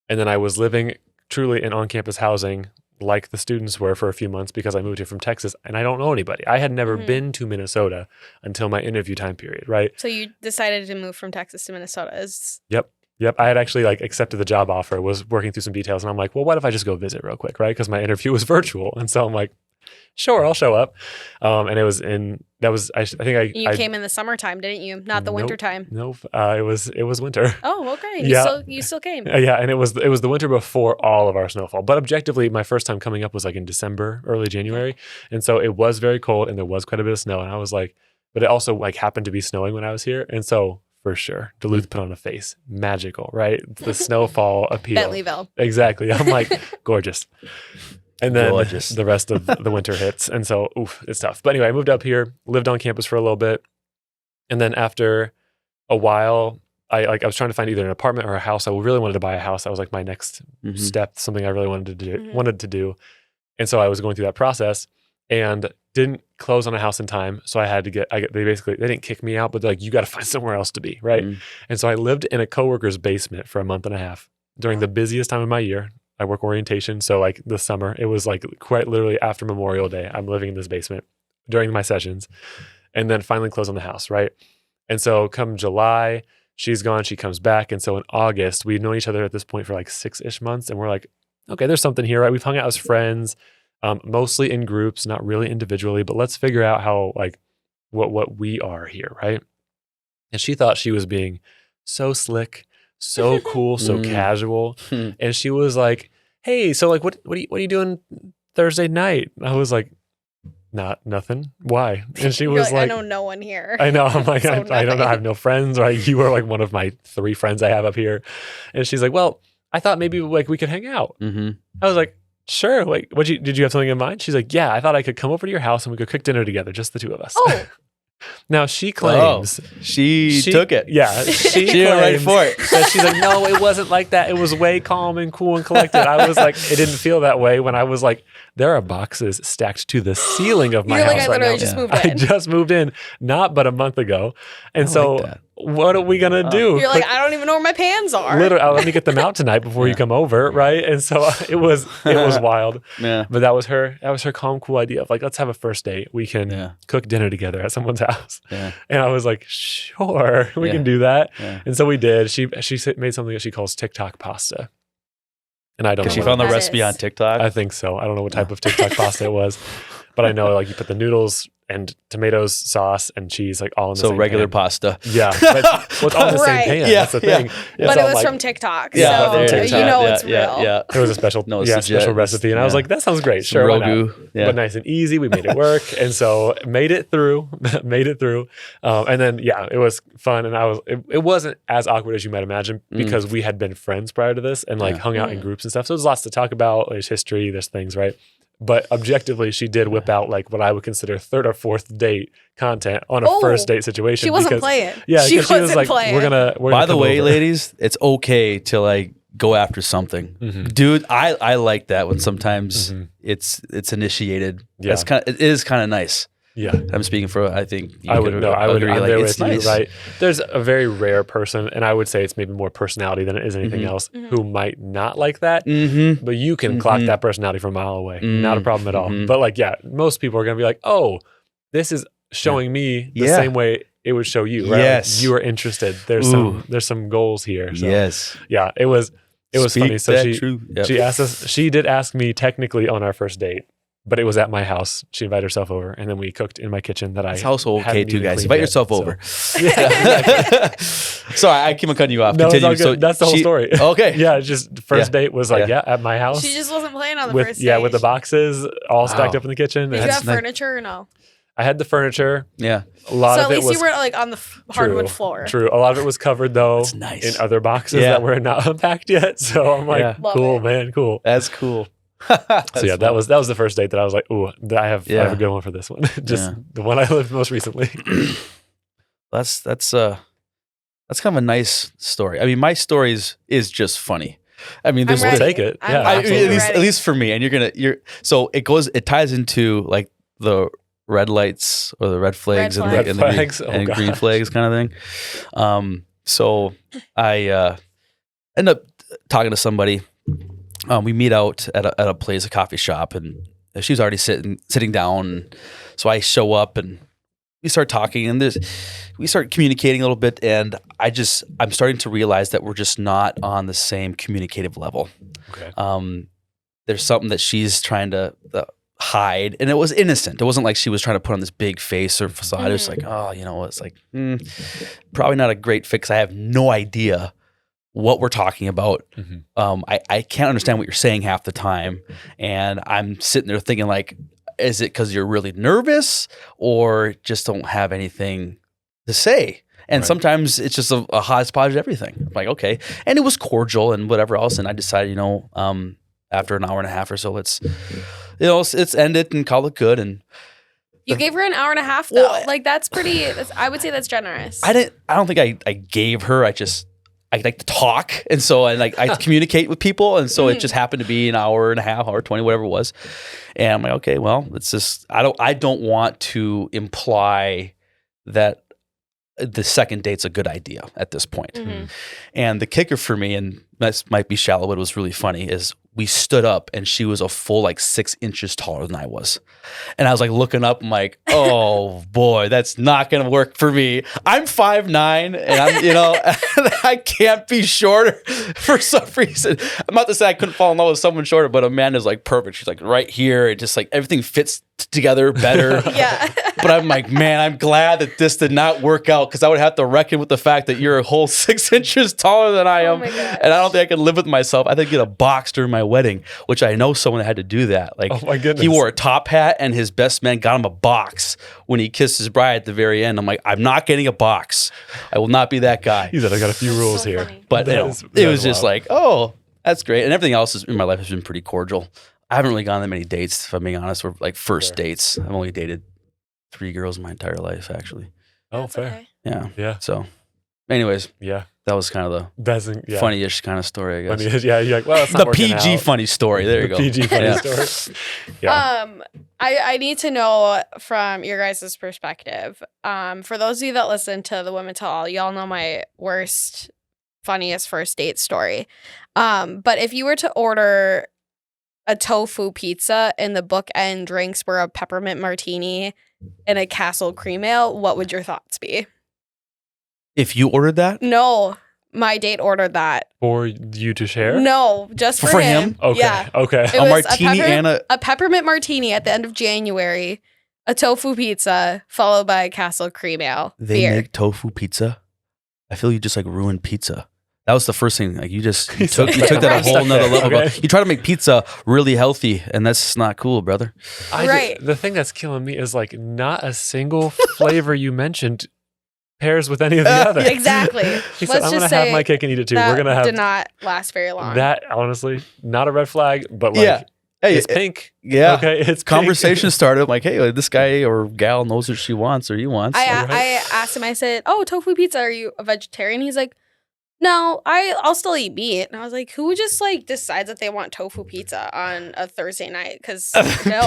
And then I was living truly in on-campus housing like the students were for a few months because I moved here from Texas and I don't know anybody. I had never been to Minnesota until my interview time period, right? So you decided to move from Texas to Minnesota. Yep. I had actually like accepted the job offer, was working through some details, and I'm like, well, what if I just go visit real quick, right? Because my interview was virtual. And so I'm like, sure, I'll show up. And it was I came in the summertime, didn't you? Not the winter time. Nope. It was winter. Oh, okay. Yeah. You still came. Yeah, and it was the winter before all of our snowfall. But objectively, my first time coming up was like in December, early January. And so it was very cold and there was quite a bit of snow. And I was like, but it also like happened to be snowing when I was here. And so for sure, Duluth put on a face. Magical, right? The snowfall appeal. Bentleyville. Exactly. I'm like, gorgeous. And then Gorgeous. the rest of the winter hits. And so, it's tough. But anyway, I moved up here, lived on campus for a little bit. And then after a while, I was trying to find either an apartment or a house. I really wanted to buy a house. That was like my next step, something I really wanted to do. And so I was going through that process. And didn't close on a house in time. So I had to they didn't kick me out, but they're like, you got to find somewhere else to be. Right. And so I lived in a coworker's basement for a month and a half during the busiest time of my year. I work orientation. So like the summer, it was like quite literally after Memorial Day, I'm living in this basement during my sessions, and then finally close on the house. Right. And so come July, she's gone, she comes back. And so in August, we've known each other at this point for like 6-ish months. And we're like, okay, there's something here, right? We've hung out as friends, mostly in groups, not really individually, but let's figure out how, like, what we are here, right? And she thought she was being so slick, so cool, so casual. And she was like, hey, so like, what are you doing Thursday night? And I was like, nothing. Why? And she was like, I know no one here. I know. I'm like, So I don't know. I have no friends. Right? You are like one of my 3 friends I have up here. And she's like, well, I thought maybe like we could hang out. I was like, sure. Like, did you have something in mind? She's like, yeah, I thought I could come over to your house and we could cook dinner together, just the 2 of us. Oh. Now she claims she took it. Yeah, she went right for it. That she's like, no, it wasn't like that. It was way calm and cool and collected. I was like, it didn't feel that way when I was like, there are boxes stacked to the ceiling of my house. You're like, I literally right just now. moved in. I just moved in, not but a month ago, and what are we gonna do? You're like, I don't even know where my pans are. Literally, let me get them out tonight before you come over, right? And so it was wild. Yeah. But that was her calm, cool idea of like, let's have a first date. We can cook dinner together at someone's house. Yeah. And I was like, sure, we can do that. Yeah. And so we did. She made something that she calls TikTok pasta. And I don't know. She what found the that recipe is. on TikTok. I think so. I don't know what type of TikTok pasta it was, but I know like you put the noodles and tomatoes, sauce, and cheese like all in the same regular pan. pasta. Yeah. Well, it's all in the same Right. pan. Yeah, That's the thing. yeah. But So it was like, from TikTok. Yeah, so there it is. you know it's yeah, real. yeah. it was a special, No, it's legit. special recipe. And I was like, that sounds great. Sure, why not? Rogu. Yeah. But nice and easy. We made it work. And so made it through. And then, it was fun. And it wasn't as awkward as you might imagine because we had been friends prior to this and like hung out in groups and stuff. So there's lots to talk about. There's history, there's things, right? But objectively, she did whip out like what I would consider 3rd or 4th date content on a first date situation. She wasn't playing. Yeah, she because she was like, playing. we're gonna By the come way, over. ladies, it's okay to like go after something. Dude, I like that when sometimes it's initiated. Yeah. It is kind of nice. Yeah. I'm speaking for, I think you I would could know. I would agree. I'm Like, there it's with nice. you, right? There's a very rare person, and I would say it's maybe more personality than it is anything else, who might not like that. But you can clock that personality from a mile away. Not a problem at all. But like, most people are gonna be like, oh, this is showing me the same way it would show you, right? Yes. Like, you are interested. There's some goals here. So, Yes. Yeah, it was funny. So she did ask me technically on our first date. But it was at my house. She invited herself over, and then we cooked in my kitchen that It's household okay hadn't too, even guys. cleaned Invite yet, yourself so. over. Yeah. Sorry, I keep on cutting you off. No, it's Continue. all good. That's the whole story. Okay. Yeah, just first date was like, at my house. She just wasn't playing on the with first date. with the boxes all stacked Wow. up in the kitchen. Did And you have nice. furniture or no? I had the furniture. Yeah. A lot So of at it least was you weren't like on the hardwood floor. True. A lot of it was covered though That's nice. in other boxes Yeah. that were not unpacked yet. So I'm like, Yeah. Love cool, it. man, cool. That's cool. So that was the first date that I was like, ooh, I have a good one for this one. Just Yeah. the one I lived most recently. That's kind of a nice story. I mean, my stories is just funny. I mean, there's I'm We'll ready. take it. I'm Yeah, I, absolutely at ready. least for me, and it ties into like the red lights or the red flags Red and flags. the, and, Red the flags? green, Oh, and green gosh. flags kind of thing. So I end up talking to somebody. We meet out at a place, a coffee shop, and she was already sitting down. So I show up and we start talking, and we start communicating a little bit, and I'm starting to realize that we're just not on the same communicative level. Okay. There's something that she's trying to hide, and it was innocent. It wasn't like she was trying to put on this big face or facade. It was like, it's like probably not a great fit because I have no idea what we're talking about. I can't understand what you're saying half the time, and I'm sitting there thinking like, is it because you're really nervous or just don't have anything to say? And Right. sometimes it's just a hodgepodge of everything. I'm like, okay. And it was cordial and whatever else. And I decided, after an hour and a half or so, let's end it and call it good. And You gave her an hour and a half though. Well, Like that's pretty. I would say that's generous. I don't think I gave her. I I like to talk, and so I communicate with people, and so it just happened to be an hour and a half, hour 20, whatever it was. And I'm like, okay, well, it's just I don't want to imply that the second date's a good idea at this point. And the kicker for me, and this might be shallow, but it was really funny, is we stood up and she was a full like 6 inches taller than I was. And I was like looking up, I'm like, oh boy, that's not going to work for me. I'm 5'9", and I'm, I can't be shorter for some reason. I'm not to say I couldn't fall in love with someone shorter, but Amanda's like perfect. She's like right here. It just like everything fits together better. Yeah. But I'm like, man, I'm glad that this did not work out, because I would have to reckon with the fact that you're a whole 6 inches taller than I am. my gosh. And I don't think I can live with myself. I think get a box during my wedding, which I know someone that had to do that. Like, Oh my goodness. he wore a top hat and his best man got him a box when he kissed his bride at the very end. I'm like, I'm not getting a box. I will not be that guy. He said, I got a few rules so here. funny. But That is it was just wild. like, oh, that's great. And everything else in my life has been pretty cordial. I haven't really gone on that many dates, if I'm being honest. We're like first Fair. dates. I've only dated 3 girls in my entire life, actually. Oh, That's fair. okay. Yeah. Yeah. So, anyways, Yeah. that was kind of the Doesn't, yeah. funny-ish kind of story, I guess. Funny. Yeah. You're like, well, it's not The working PG out. funny story. There you go. PG funny Yeah. story. Yeah. I need to know from your guys' perspective. For those of you that listen to the Women Tell All, y'all know my worst, funniest first date story. But if you were to order a tofu pizza and the bookend drinks were a peppermint martini and a castle cream ale, what would your thoughts be? If you ordered that? No, my date ordered that. For you to share? No, just for, For him. him? Okay. Yeah. Okay. It A was martini and a peppermint martini at the end of January, a tofu pizza, followed by a castle cream ale. They beer. make tofu pizza? I feel you just like ruined pizza. That was the first thing. Like you took Right. that a whole nother level. Okay. You try to make pizza really healthy, and that's just not cool, brother. Right. The thing that's killing me is like not a single flavor you mentioned pairs with any of the other. Exactly. He said, Let's I'm just going to say have my cake and eat it too. that We're going to did have not last very long. that, honestly, not a red flag, but like, Yeah. Hey, it's pink. yeah. Okay. It's pink. Conversation started. I'm like, hey, this guy or gal knows what she wants or he wants. I asked him, I said, oh, tofu pizza, are you a vegetarian? He's like, no, I'll still eat meat. And I was like, who just like decides that they want tofu pizza on a Thursday night? Because no.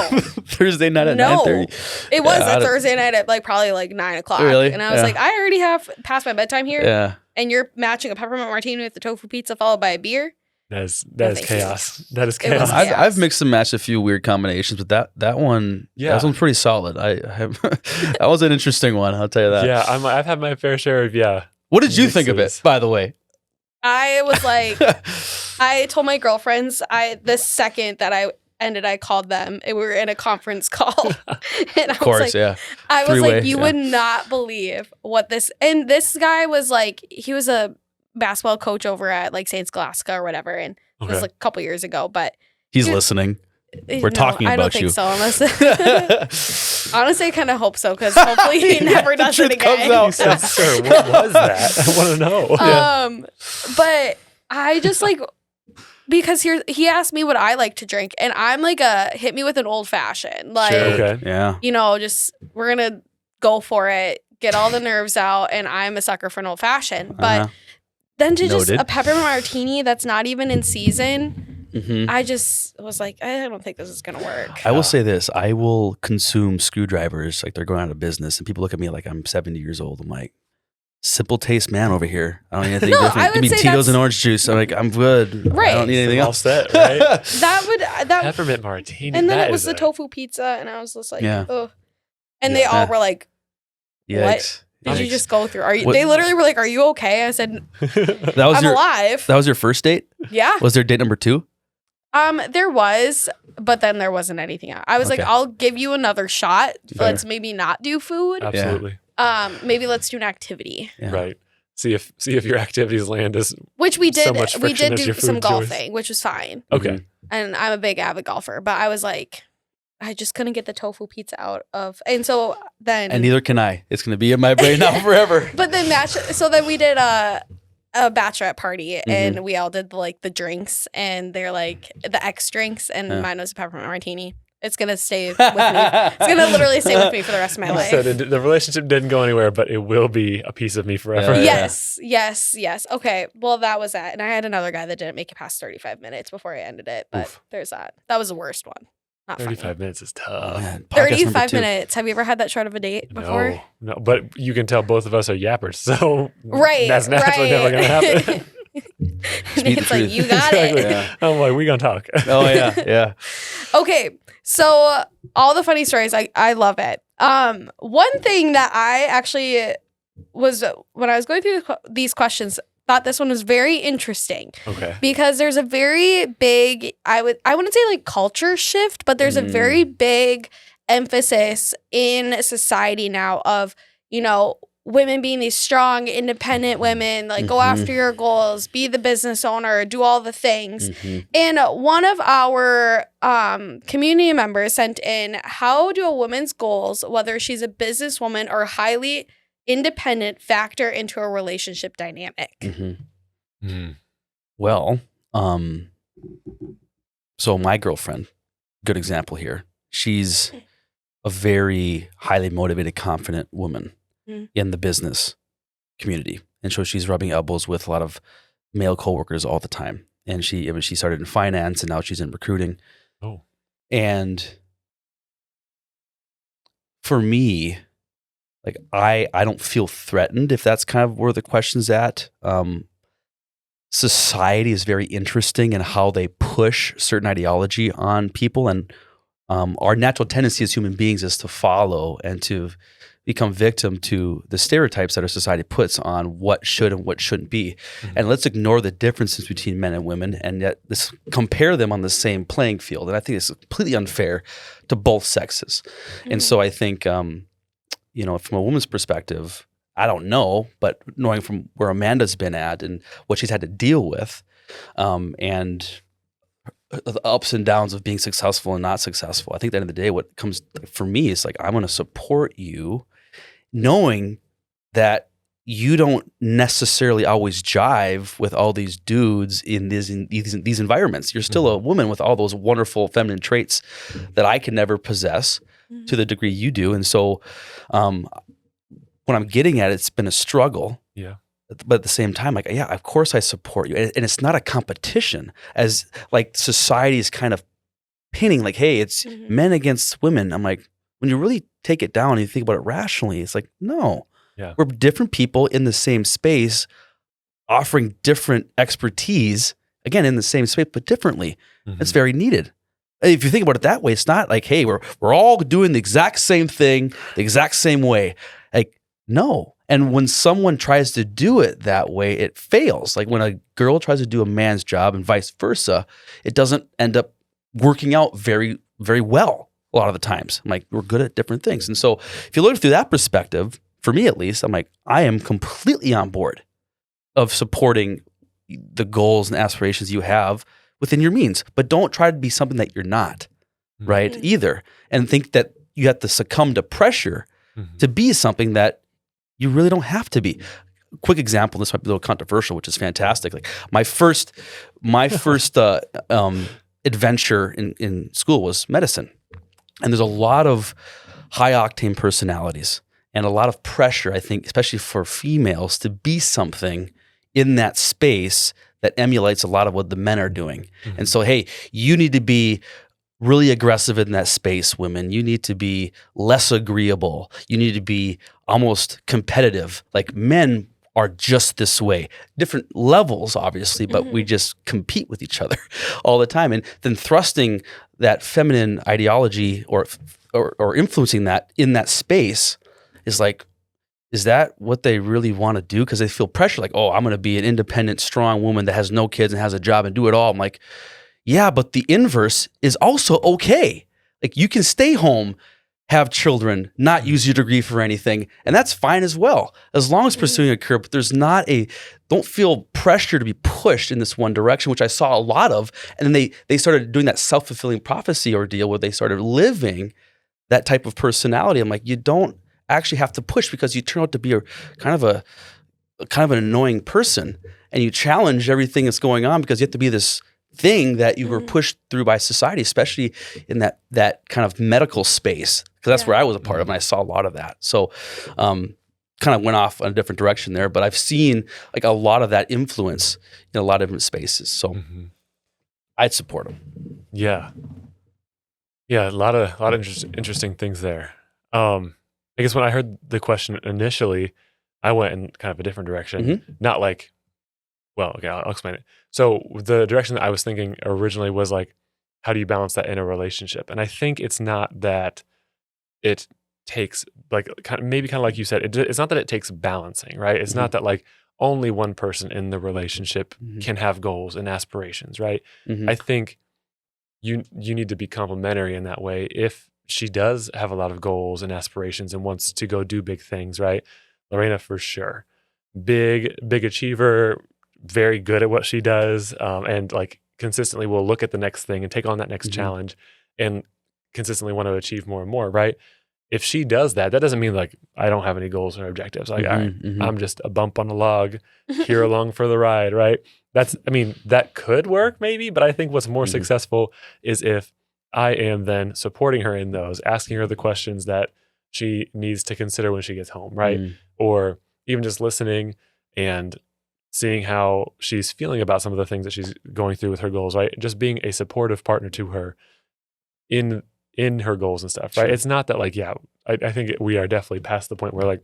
Thursday night at No. 9:30. It was Yeah, I a don't- Thursday night at like probably like 9 o'clock. Really? And I was Yeah. like, I already have past my bedtime here. Yeah. And you're matching a peppermint martini with the tofu pizza followed by a beer. That is thank you. chaos. That is It was chaos. chaos. I've mixed and matched a few weird combinations, but that one, Yeah. that one's pretty solid. I have that was an interesting one. I'll tell you that. Yeah. I've had my fair share of, What did you think of it, Mixes. by the way? I was like, I told my girlfriends, the second that I ended, I called them. And we were in a conference call. And Of course, yeah. I was Three-way, like, you yeah. would not believe what this. And this guy was like, he was a basketball coach over at like St. Scholastica or whatever. And it was Okay. like a couple years ago. But He's Dude, listening. We're talking I about don't you. think so. Honestly, I kind of hope so because hopefully he Yeah, never the does it truth comes again. out. He said, sir, what was that? I want to know. But I just like because he asked me what I like to drink, and I'm like hit me with an old fashioned, like Sure. Okay. Yeah. just we're gonna go for it, get all the nerves out, and I'm a sucker for an old fashioned. But Uh-huh. then to just Noted. a peppermint martini that's not even in season, Mhm. I just was like, I don't think this is gonna work. I will say this: I will consume screwdrivers like they're going out of business, and people look at me like I'm 70 years old. I'm like, simple taste man over here. I don't need anything No, I different. Give me would say Tito's that's- and orange juice. I'm like, I'm good. I Right. don't need anything All else. set, right? that Peppermint martini. and then that it was is the a- tofu pizza, and I was just like, Yeah. ugh. And they all Yeah. were like, Yikes. did you Yikes. just go through? Are you? What- They literally were like, "Are you okay?" I said, That was "I'm your alive." that was your first date? Yeah. Was there date number 2? There was, but then there wasn't anything else. I was like, Okay. "I'll give you another shot. Fair. Let's maybe not do food. Absolutely. Maybe let's do an activity." Yeah. Right. See if your activities land as Which we did. So much We friction did as do your some food choice. golfing, which was fine. okay. Mhm. And I'm a big avid golfer, but I was like, I just couldn't get the tofu pizza out of. And so then, And neither can I. It's going to be in my brain now forever. but then so then we did a bachelorette party, Mm-hmm. and we all did the drinks, and they're like the X drinks, and Yeah. mine was a peppermint martini. It's going to stay with me. It's going to literally stay with me for the rest of my life. So the relationship didn't go anywhere, but it will be a piece of me forever. Yeah. Yes. Okay. Well, that was that. And I had another guy that didn't make it past 35 minutes before I ended it. But Oof. there's that. That was the worst one. Not 35 funny. minutes is tough. Oh, man. Podcast number 35 2. minutes. Have you ever had that short of a date before? No, but you can tell both of us are yappers, so Right. that's naturally never going to happen. It's like, you got Exactly. it. Yeah. I'm like, we gonna talk. Oh yeah. Okay. So all the funny stories, I love it. One thing that I actually was, when I was going through these questions, thought this one was very interesting. Okay. Because there's a very big, I wouldn't say like culture shift, but there's a very big emphasis in society now of, women being these strong, independent women, like go after your goals, be the business owner, do all the things. And one of our community members sent in, how do a woman's goals, whether she's a businesswoman or highly independent, factor into a relationship dynamic? Well, so my girlfriend, good example here. She's a very highly motivated, confident woman in the business community. And so she's rubbing elbows with a lot of male coworkers all the time. And she started in finance and now she's in recruiting. Oh. And for me, like I don't feel threatened, if that's kind of where the question's at. Society is very interesting in how they push certain ideology on people. And our natural tendency as human beings is to follow and to become victim to the stereotypes that our society puts on what should and what shouldn't be. And let's ignore the differences between men and women and yet compare them on the same playing field. And I think it's completely unfair to both sexes. And so I think, from a woman's perspective, I don't know, but knowing from where Amanda's been at and what she's had to deal with, and the ups and downs of being successful and not successful, I think at the end of the day, what comes for me is like, I'm going to support you knowing that you don't necessarily always jive with all these dudes in these environments. You're still a woman with all those wonderful feminine traits that I can never possess to the degree you do. And so when I'm getting at it, it's been a struggle. Yeah. But at the same time, like, yeah, of course I support you. And it's not a competition as like society is kind of pinning like, hey, it's men against women. I'm like, when you really take it down and you think about it rationally, it's like, no, we're different people in the same space offering different expertise, again, in the same space, but differently. It's very needed. And if you think about it that way, it's not like, hey, we're all doing the exact same thing, the exact same way. Like, no. And when someone tries to do it that way, it fails. Like when a girl tries to do a man's job and vice versa, it doesn't end up working out very, very well a lot of the times. I'm like, we're good at different things. And so if you look through that perspective, for me at least, I'm like, I am completely on board of supporting the goals and aspirations you have within your means. But don't try to be something that you're not, right? Either. And think that you have to succumb to pressure to be something that you really don't have to be. Quick example, this might be a little controversial, which is fantastic. Like my first adventure in school was medicine. And there's a lot of high octane personalities and a lot of pressure, I think, especially for females, to be something in that space that emulates a lot of what the men are doing. And so, hey, you need to be really aggressive in that space, women. You need to be less agreeable. You need to be almost competitive. Like men are just this way. Different levels, obviously, but we just compete with each other all the time. And then thrusting that feminine ideology or influencing that in that space is like, is that what they really want to do? Because they feel pressure, like, oh, I'm going to be an independent, strong woman that has no kids and has a job and do it all. I'm like, yeah, but the inverse is also okay. Like you can stay home, have children, not use your degree for anything, and that's fine as well, as long as pursuing a career. But there's don't feel pressure to be pushed in this one direction, which I saw a lot of. And then they started doing that self-fulfilling prophecy ordeal where they started living that type of personality. I'm like, you don't actually have to push because you turn out to be a kind of an annoying person, and you challenge everything that's going on because you have to be this thing that you were pushed through by society, especially in that kind of medical space, because that's where I was a part of, and I saw a lot of that. So kind of went off in a different direction there, but I've seen like a lot of that influence in a lot of different spaces. So I'd support them. Yeah. Yeah, a lot of interesting things there. I guess when I heard the question initially, I went in kind of a different direction. Not like, well, okay, I'll explain it. So the direction that I was thinking originally was like, how do you balance that in a relationship? And I think it's not that it takes like maybe kind of like you said, it's not that it takes balancing, right? It's not that like only one person in the relationship can have goals and aspirations, right? I think you need to be complementary in that way. If she does have a lot of goals and aspirations and wants to go do big things, right? Lorena, for sure. Big achiever, very good at what she does, and like consistently will look at the next thing and take on that next challenge and consistently want to achieve more and more, right? If she does that, that doesn't mean like I don't have any goals or objectives. Like I'm just a bump on a log here along for the ride, right? That could work maybe, but I think what's more successful is if I am then supporting her in those, asking her the questions that she needs to consider when she gets home, right? Or even just listening and seeing how she's feeling about some of the things that she's going through with her goals, right? Just being a supportive partner to her in her goals and stuff, right? It's not that like, I think we are definitely past the point where like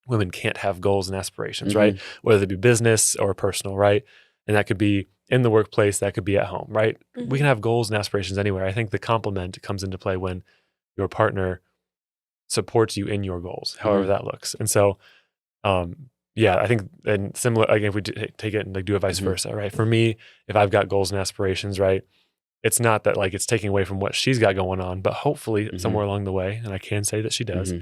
women can't have goals and aspirations, right? Whether they be business or personal, right? And that could be in the workplace, that could be at home, right? We can have goals and aspirations anywhere. I think the complement comes into play when your partner supports you in your goals, however that looks. And so, I think, and similar, again, if we take it and like do it vice versa, right? For me, if I've got goals and aspirations, right? It's not that like it's taking away from what she's got going on, but hopefully somewhere along the way, and I can say that she does,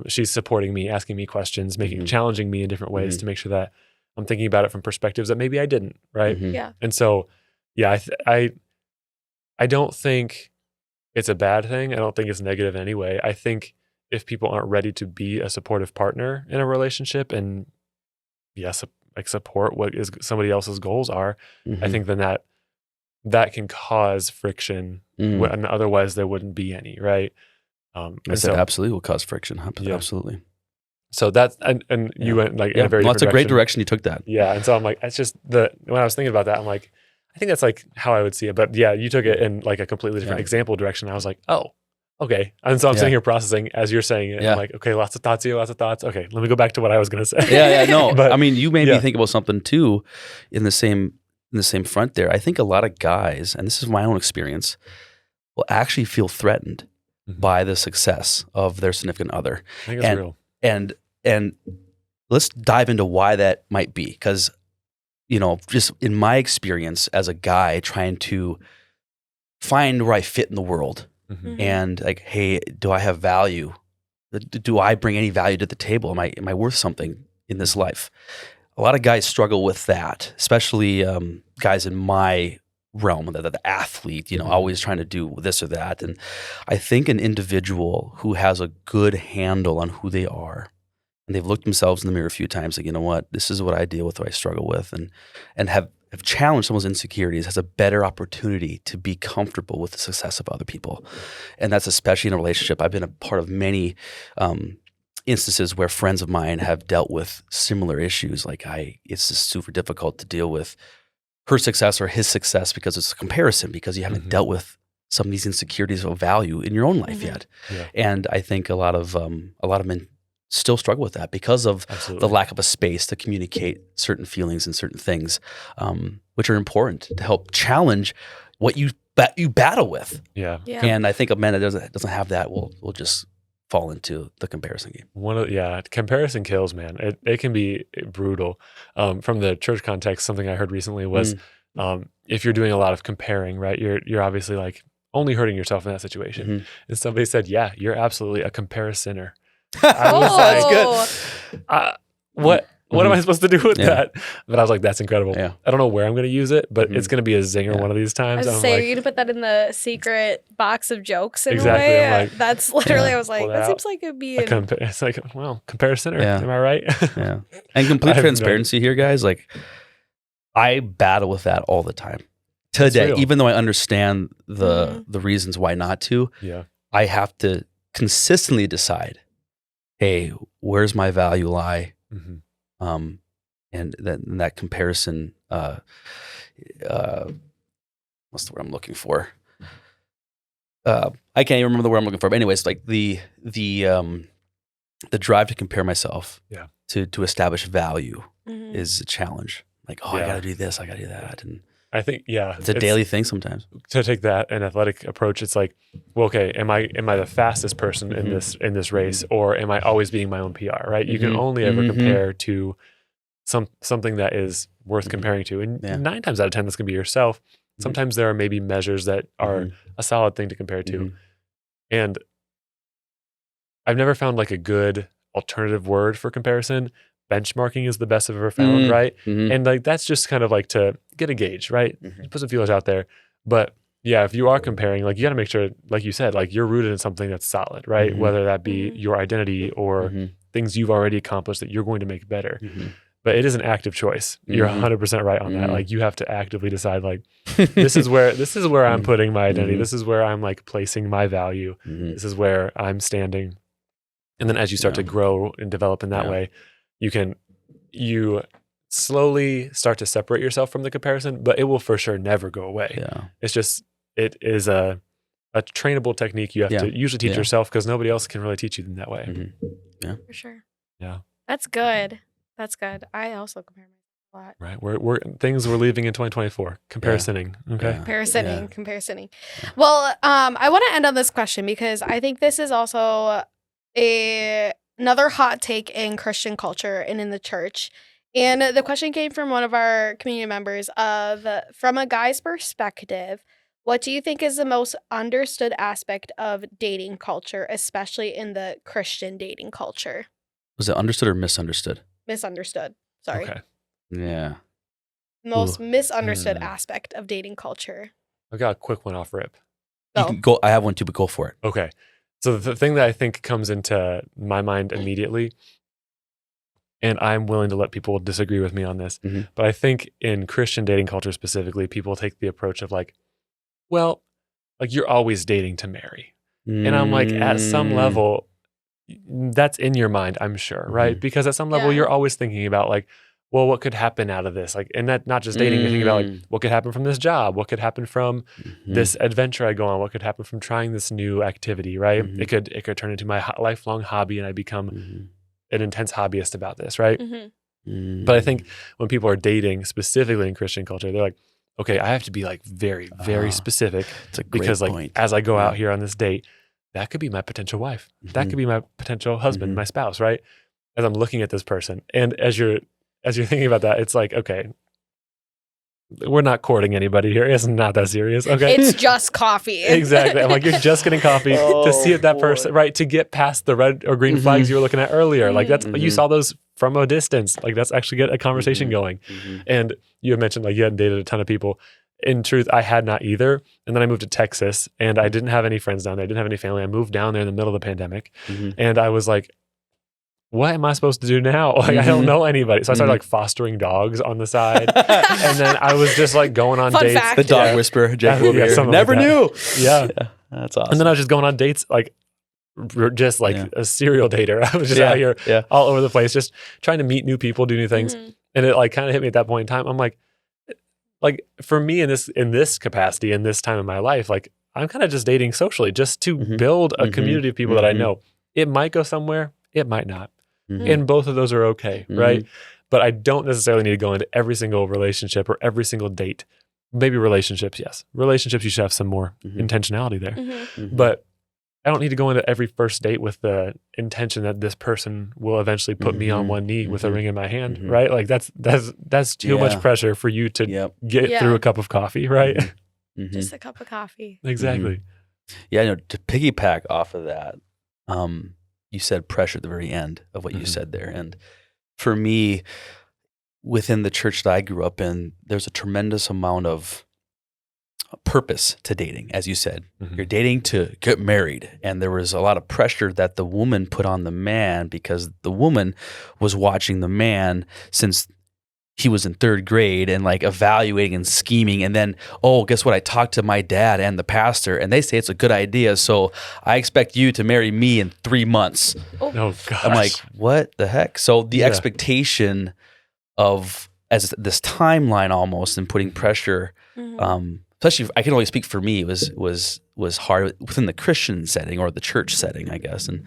she's supporting me, asking me questions, challenging me in different ways to make sure that I'm thinking about it from perspectives that maybe I didn't, right? Yeah. And so, I don't think it's a bad thing. I don't think it's negative in any way. I think if people aren't ready to be a supportive partner in a relationship and support what is somebody else's goals are, I think then that can cause friction when otherwise there wouldn't be any, right? Absolutely will cause friction. Absolutely. So that's, and you went like in a very that's a great direction you took that. Yeah. And so I'm like, it's just when I was thinking about that, I'm like, I think that's like how I would see it. But yeah, you took it in like a completely different example direction. I was like, oh, okay. And so I'm sitting here processing as you're saying it. I'm like, okay, lots of thoughts here, lots of thoughts. Okay, let me go back to what I was going to say. No. But, I mean, you made me think about something too in the same front there. I think a lot of guys, and this is my own experience, will actually feel threatened by the success of their significant other. I think it's real. And let's dive into why that might be. Because, just in my experience as a guy trying to find where I fit in the world and like, hey, do I have value? Do I bring any value to the table? Am I worth something in this life? A lot of guys struggle with that, especially guys in my realm, the athlete, always trying to do this or that. And I think an individual who has a good handle on who they are, and they've looked themselves in the mirror a few times, like, you know what, this is what I deal with, what I struggle with, and have challenged someone's insecurities, has a better opportunity to be comfortable with the success of other people. And that's especially in a relationship. I've been a part of many instances where friends of mine have dealt with similar issues. Like it's just super difficult to deal with her success or his success because it's a comparison, because you haven't dealt with some of these insecurities of value in your own life yet. Yeah. And I think a lot of men still struggle with that because of the lack of a space to communicate certain feelings and certain things, which are important to help challenge what you battle with. Yeah. And I think a man that doesn't have that will just fall into the comparison game. Comparison kills, man. It can be brutal. From the church context, something I heard recently was if you're doing a lot of comparing, right, you're obviously like only hurting yourself in that situation. And somebody said, yeah, you're absolutely a comparisiner. I was that's good. What am I supposed to do with that? But I was like, that's incredible. Yeah. I don't know where I'm going to use it, but it's going to be a zinger one of these times. I was saying, you're going to put that in the secret box of jokes in a way. I'm like, that's literally, I was like, that seems like it'd be it's like, well, comparison, am I right? And complete transparency here, guys. Like, I battle with that all the time. today, real. even though I understand the reasons why not to. Yeah. I have to consistently decide, hey, where's my value lie? Mm-hmm. And that comparison, what's the word I'm looking for? I can't even remember the word I'm looking for. But anyways, like the drive to compare myself to establish value is a challenge. Like, I got to do this, I got to do that. And I think, it's a daily thing sometimes. To take that an athletic approach, it's like, well, okay, am I the fastest person in this race, or am I always being my own PR, right? You can only ever compare to something that is worth comparing to. And 9 times out of 10, that's going to be yourself. Sometimes there are maybe measures that are a solid thing to compare to. And I've never found like a good alternative word for comparison. Benchmarking is the best I've ever found, right? And like that's just kind of like to get a gauge, right? Put some feelers out there. But yeah, if you are comparing, like you got to make sure, like you said, like you're rooted in something that's solid, right? Whether that be your identity or things you've already accomplished that you're going to make better. But it is an active choice. You're 100% right on that. Like you have to actively decide, like this is where I'm putting my identity. This is where I'm like placing my value. This is where I'm standing. And then as you start to grow and develop in that way, you slowly start to separate yourself from the comparison, but it will for sure never go away. It's just, it is a trainable technique you have to usually teach yourself, because nobody else can really teach you in that way. For sure. Yeah. That's good. I also compare myself a lot. Right. We're things we're leaving in 2024. Comparising. Okay. Comparising. Well, I want to end on this question, because I think this is also another hot take in Christian culture and in the church. And the question came from one of our community members from a guy's perspective, what do you think is the most understood aspect of dating culture, especially in the Christian dating culture? Was it understood or misunderstood? Misunderstood. Sorry. Okay. Yeah. Most misunderstood aspect of dating culture. I got a quick one off rip. You can go. I have one too, but go for it. Okay. So the thing that I think comes into my mind immediately, and I'm willing to let people disagree with me on this, but I think in Christian dating culture specifically, people take the approach of like, well, like you're always dating to marry. And I'm like, at some level, that's in your mind, I'm sure, right? Because at some level, you're always thinking about like, well, what could happen out of this? Like, and that not just dating, you're thinking about like, what could happen from this job? What could happen from this adventure I go on? What could happen from trying this new activity, right? It could turn into my lifelong hobby, and I become an intense hobbyist about this, right? But I think when people are dating, specifically in Christian culture, they're like, okay, I have to be like very, very specific, because like point. As I go out here on this date, that could be my potential wife. That could be my potential husband, my spouse, right? As I'm looking at this person, and as you're thinking about that, it's like, okay, we're not courting anybody here. It's not that serious. Okay. It's just coffee. Exactly. I'm like, you're just getting coffee to see if that person, right, to get past the red or green flags you were looking at earlier. Like that's, you saw those from a distance. Like that's actually get a conversation going. And you had mentioned like you hadn't dated a ton of people. In truth, I had not either. And then I moved to Texas, and I didn't have any friends down there. I didn't have any family. I moved down there in the middle of the pandemic. And I was like, what am I supposed to do now? Like, I don't know anybody. So I started like fostering dogs on the side. And then I was just like going on dates. Fact. The dog whisperer, Jack over here. Never like knew. Yeah. That's awesome. And then I was just going on dates, like just like a serial dater. I was just out here all over the place, just trying to meet new people, do new things. And it like kind of hit me at that point in time. I'm like for me in this capacity, in this time in my life, like I'm kind of just dating socially, just to build a community of people that I know. It might go somewhere, it might not. And both of those are okay, right? But I don't necessarily need to go into every single relationship or every single date. Maybe relationships, yes. Relationships, you should have some more intentionality there. But I don't need to go into every first date with the intention that this person will eventually put me on one knee with a ring in my hand, right? Like that's too much pressure for you to get through a cup of coffee, right? Just a cup of coffee. Exactly. Yeah, no, to piggyback off of that, you said pressure at the very end of what you said there. And for me, within the church that I grew up in, there's a tremendous amount of purpose to dating. As you said, you're dating to get married. And there was a lot of pressure that the woman put on the man, because the woman was watching the man since he was in third grade and like evaluating and scheming. And then, oh, guess what? I talked to my dad and the pastor and they say it's a good idea. So I expect you to marry me in 3 months. Oh gosh. I'm like, what the heck? So the expectation of as this timeline almost and putting pressure, especially I can only speak for me, was hard within the Christian setting or the church setting, I guess. And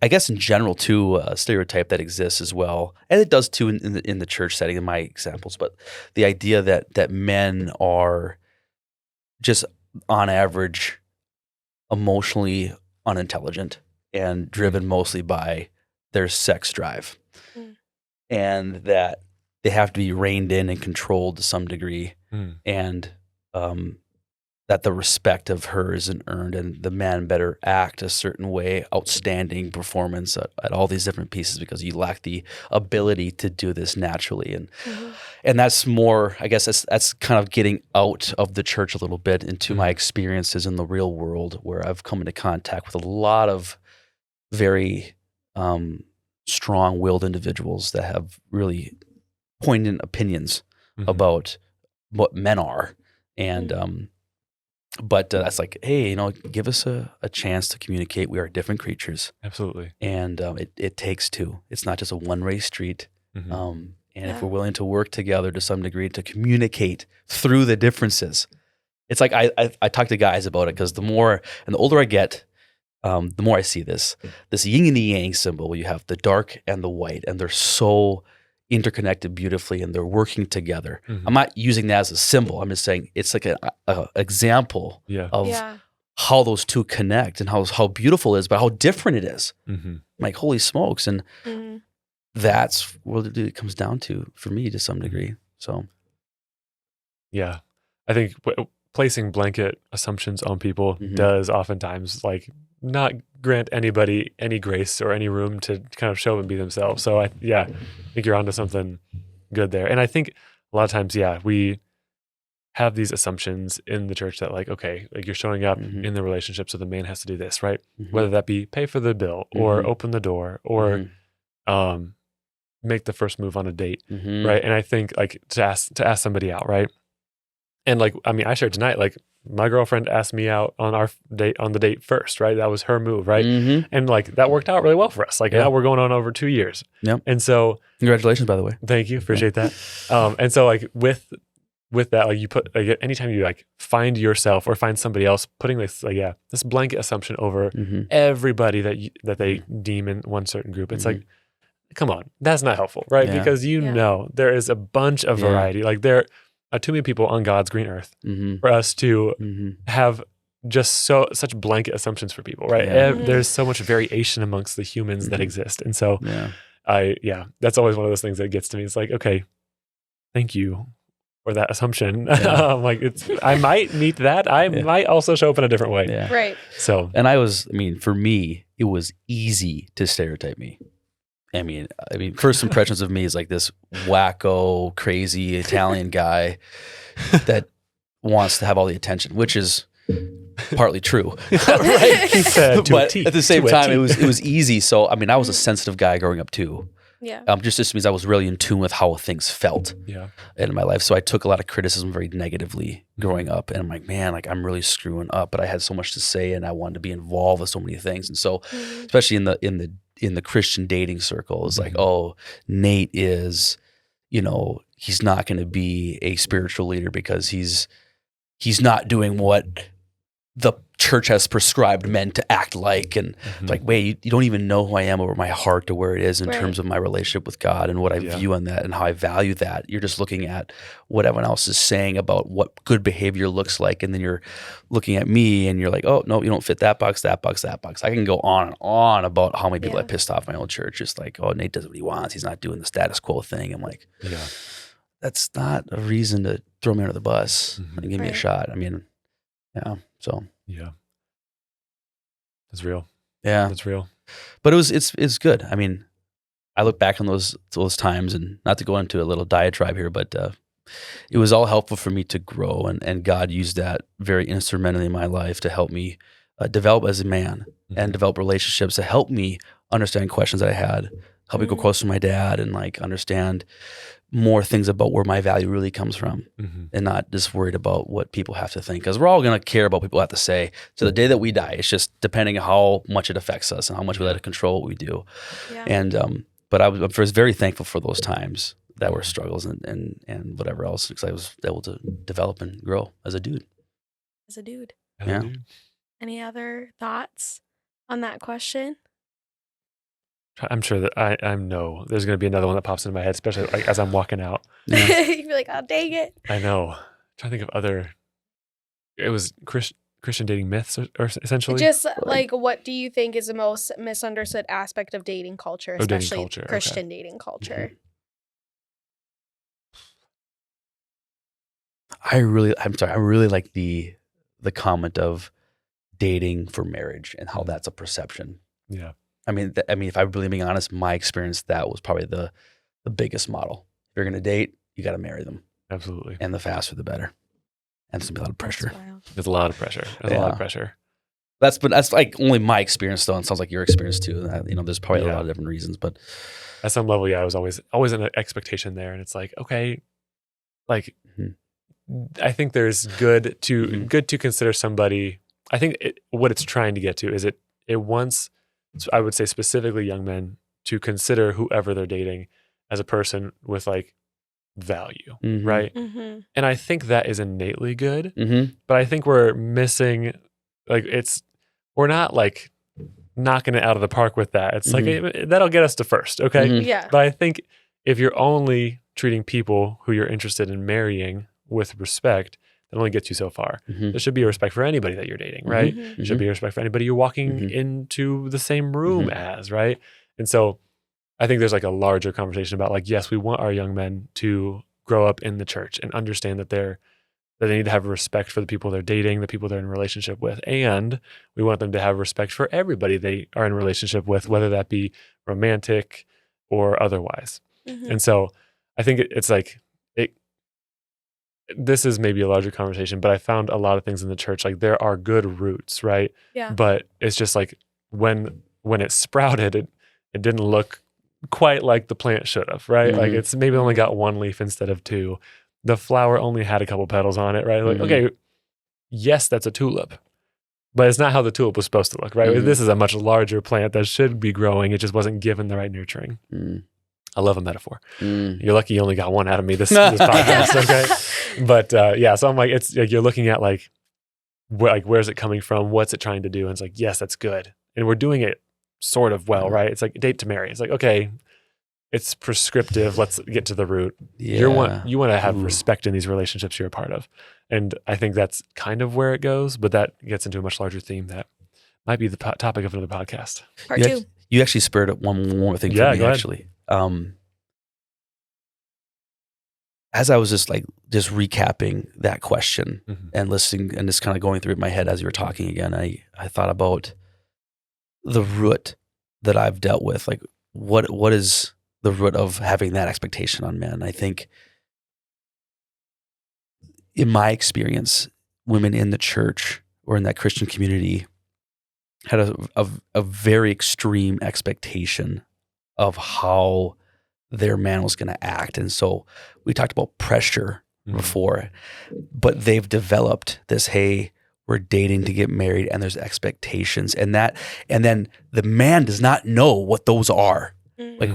I guess in general too, a stereotype that exists as well, and it does too in the church setting in my examples. But the idea that men are just on average emotionally unintelligent and driven mostly by their sex drive, and that they have to be reined in and controlled to some degree, and that the respect of her isn't earned, and the man better act a certain way, outstanding performance at all these different pieces because you lack the ability to do this naturally. And that's more, I guess that's kind of getting out of the church a little bit into my experiences in the real world, where I've come into contact with a lot of very strong-willed individuals that have really poignant opinions about what men are. And but that's like, hey, give us a chance to communicate. We are different creatures. Absolutely. And it takes two. It's not just a one-way street. And if we're willing to work together to some degree to communicate through the differences, it's like I talk to guys about it because the more and the older I get, the more I see this yin and the yang symbol where you have the dark and the white, and they're so interconnected beautifully, and they're working together. I'm not using that as a symbol. I'm just saying it's like a example of how those two connect and how beautiful it is, but how different it is. Like, holy smokes. And that's what it comes down to for me to some degree. So, yeah, I think placing blanket assumptions on people does oftentimes like not grant anybody any grace or any room to kind of show and be themselves. So I think you're onto something good there. And I think a lot of times, we have these assumptions in the church that like, okay, like you're showing up in the relationship, so the man has to do this, right? Whether that be pay for the bill or open the door or make the first move on a date, right? And I think like to ask somebody out, right? And like, I mean, I shared tonight, like my girlfriend asked me out on the date first, right? That was her move, right? And like that worked out really well for us. Like now we're going on over 2 years. Yep. And so congratulations, by the way. Thank you. Appreciate that. And so like with that, like you put, like anytime you like find yourself or find somebody else putting this, like, this blanket assumption over everybody that they deem in one certain group, it's like, come on, that's not helpful, right? Yeah. Because there is a bunch of variety. Like there are too many people on God's green earth for us to have just such blanket assumptions for people, right? There's so much variation amongst the humans that exist. And so that's always one of those things that gets to me. It's like, okay, thank you for that assumption. Like I might meet that. I might also show up in a different way. Yeah. Right. So, and for me, it was easy to stereotype me. I mean, first impressions of me is like this wacko, crazy Italian guy that wants to have all the attention, which is partly true, right? He said, but at the same time, it was easy. So, I mean, I was a sensitive guy growing up too. Yeah. Just means I was really in tune with how things felt in my life. So I took a lot of criticism very negatively growing up, and I'm like, man, like I'm really screwing up. But I had so much to say, and I wanted to be involved with so many things. And so, especially in the Christian dating circle, it's like, oh, Nate is, he's not going to be a spiritual leader because he's not doing what the church has prescribed men to act like. And it's like, wait, you don't even know who I am or my heart to where it is in terms of my relationship with God and what I view on that and how I value that. You're just looking at what everyone else is saying about what good behavior looks like. And then you're looking at me and you're like, oh, no, you don't fit that box, that box, that box. I can go on and on about how many people I pissed off my old church. Just like, oh, Nate does what he wants. He's not doing the status quo thing. I'm like, that's not a reason to throw me under the bus and give me a shot. I mean, so. Yeah. That's real. Yeah. That's real. But it's good. I mean, I look back on those times, and not to go into a little diatribe here, but it was all helpful for me to grow, and God used that very instrumentally in my life to help me develop as a man and develop relationships to help me understand questions that I had, help me go closer to my dad and like understand more things about where my value really comes from, and not just worried about what people have to think. Because we're all going to care about what people have to say to the day that we die. It's just depending on how much it affects us and how much we let it control what we do. Yeah. And but I was very thankful for those times that were struggles and whatever else, because I was able to develop and grow as a dude. As a dude. Yeah. Any other thoughts on that question? I'm sure that I know there's going to be another one that pops into my head, especially like as I'm walking out. Yeah. You'd be like, oh, dang it. I know. I'm trying to think of other. It was Christian dating myths, or essentially. Just like, what do you think is the most misunderstood aspect of dating culture, dating especially culture, Christian dating culture? I really like the comment of dating for marriage and how that's a perception. Yeah. I mean, if I'm really being honest, my experience, that was probably the biggest model. If you're going to date, you got to marry them. Absolutely. And the faster, the better. And it's going to be a lot of pressure. There's a lot of pressure. There's a lot of pressure. That's like only my experience, though. And it sounds like your experience too. There's probably a lot of different reasons, but at some level, I was always in an expectation there. And it's like, okay, like, I think there's good to consider somebody. I think what it's trying to get to is it wants, I would say specifically young men, to consider whoever they're dating as a person with like value, right? And I think that is innately good, but I think we're missing, like, we're not like knocking it out of the park with that. It's like, that'll get us to first, okay? Yeah. But I think if you're only treating people who you're interested in marrying with respect, that only gets you so far. There should be a respect for anybody that you're dating, right? There should be a respect for anybody you're walking into the same room as, right? And so I think there's like a larger conversation about like, yes, we want our young men to grow up in the church and understand that they need to have respect for the people they're dating, the people they're in a relationship with, and we want them to have respect for everybody they are in a relationship with, whether that be romantic or otherwise. And so I think it's like, this is maybe a larger conversation, but I found a lot of things in the church, like there are good roots, right? Yeah. But it's just like when it sprouted, it didn't look quite like the plant should have, right? Like it's maybe only got one leaf instead of two. The flower only had a couple petals on it, right? Like, okay, yes, that's a tulip, but it's not how the tulip was supposed to look, right? This is a much larger plant that should be growing. It just wasn't given the right nurturing. I love a metaphor. You're lucky you only got one out of me this podcast, okay? But so I'm like, it's like you're looking at like where's it coming from? What's it trying to do? And it's like, yes, that's good. And we're doing it sort of well, right? It's like date to marry. It's like, okay, it's prescriptive. Let's get to the root. Yeah. You want to have respect in these relationships you're a part of. And I think that's kind of where it goes, but that gets into a much larger theme that might be the topic of another podcast. Part two. You actually spurred up one more thing for me, actually. As I was just recapping that question and listening and just kind of going through it in my head as you were talking again, I thought about the root that I've dealt with. Like, what is the root of having that expectation on men? I think in my experience, women in the church or in that Christian community had a very extreme expectation of how their man was going to act. And so we talked about pressure before, but they've developed this, hey, we're dating to get married and there's expectations. And then the man does not know what those are. Like,